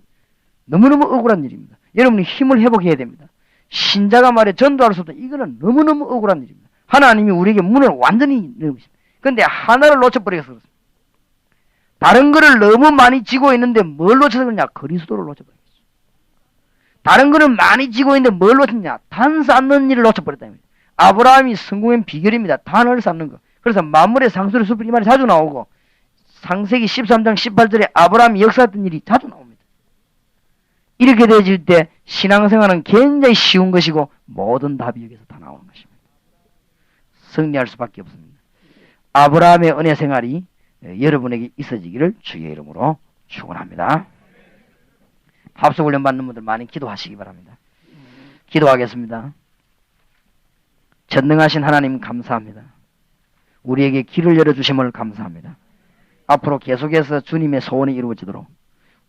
너무너무 억울한 일입니다. 여러분이 힘을 회복해야 됩니다. 신자가 말해 전도할 수 없다. 이거는 너무너무 억울한 일입니다. 하나님이 우리에게 문을 완전히 열어주십니다. 그런데 하나를 놓쳐버려서 그렇습니다. 다른 거를 너무 많이 지고 있는데 뭘 놓쳐서 그러냐? 그리스도를 놓쳐버렸어요. 다른 거는 많이 지고 있는데 뭘 놓쳤냐? 단 쌓는 일을 놓쳐버렸다. 아브라함이 성공의 비결입니다. 단을 쌓는 거. 그래서 만물의 상수리 숲이 이 말이 자주 나오고 창세기 13장 18절에 아브라함이 역사했던 일이 자주 나옵니다. 이렇게 되어질 때 신앙생활은 굉장히 쉬운 것이고 모든 답이 여기서 다 나오는 것입니다. 승리할 수밖에 없습니다. 아브라함의 은혜 생활이 여러분에게 있어지기를 주의 이름으로 축원합니다. 합숙훈련 받는 분들 많이 기도하시기 바랍니다. 기도하겠습니다. 전능하신 하나님 감사합니다. 우리에게 길을 열어주심을 감사합니다. 앞으로 계속해서 주님의 소원이 이루어지도록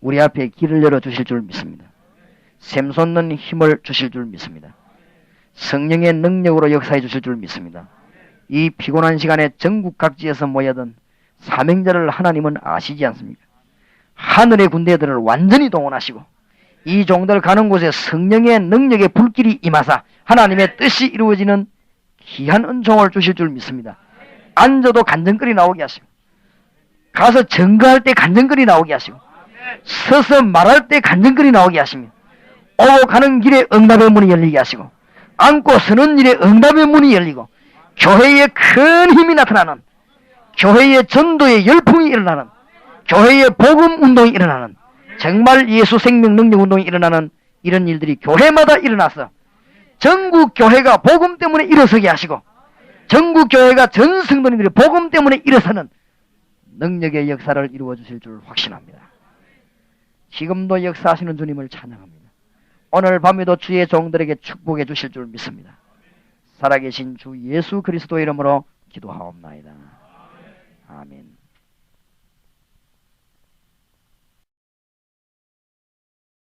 우리 앞에 길을 열어주실 줄 믿습니다. 샘솟는 힘을 주실 줄 믿습니다. 성령의 능력으로 역사해 주실 줄 믿습니다. 이 피곤한 시간에 전국 각지에서 모여든 사명자를 하나님은 아시지 않습니까? 하늘의 군대들을 완전히 동원하시고 이 종들 가는 곳에 성령의 능력의 불길이 임하사 하나님의 뜻이 이루어지는 귀한 은총을 주실 줄 믿습니다. 앉아도 간증거리 나오게 하시고 가서 증거할 때 간증거리 나오게 하시고 서서 말할 때 간증거리 나오게 하시며 오고 가는 길에 응답의 문이 열리게 하시고 앉고 서는 일에 응답의 문이 열리고 교회에 큰 힘이 나타나는, 교회의 전도의 열풍이 일어나는, 교회의 복음 운동이 일어나는, 정말 예수 생명 능력 운동이 일어나는 이런 일들이 교회마다 일어나서 전국 교회가 복음 때문에 일어서게 하시고 전국 교회가 전 성도님들이 복음 때문에 일어서는 능력의 역사를 이루어 주실 줄 확신합니다. 지금도 역사하시는 주님을 찬양합니다. 오늘 밤에도 주의 종들에게 축복해 주실 줄 믿습니다. 살아계신 주 예수 그리스도 이름으로 기도하옵나이다. 아멘.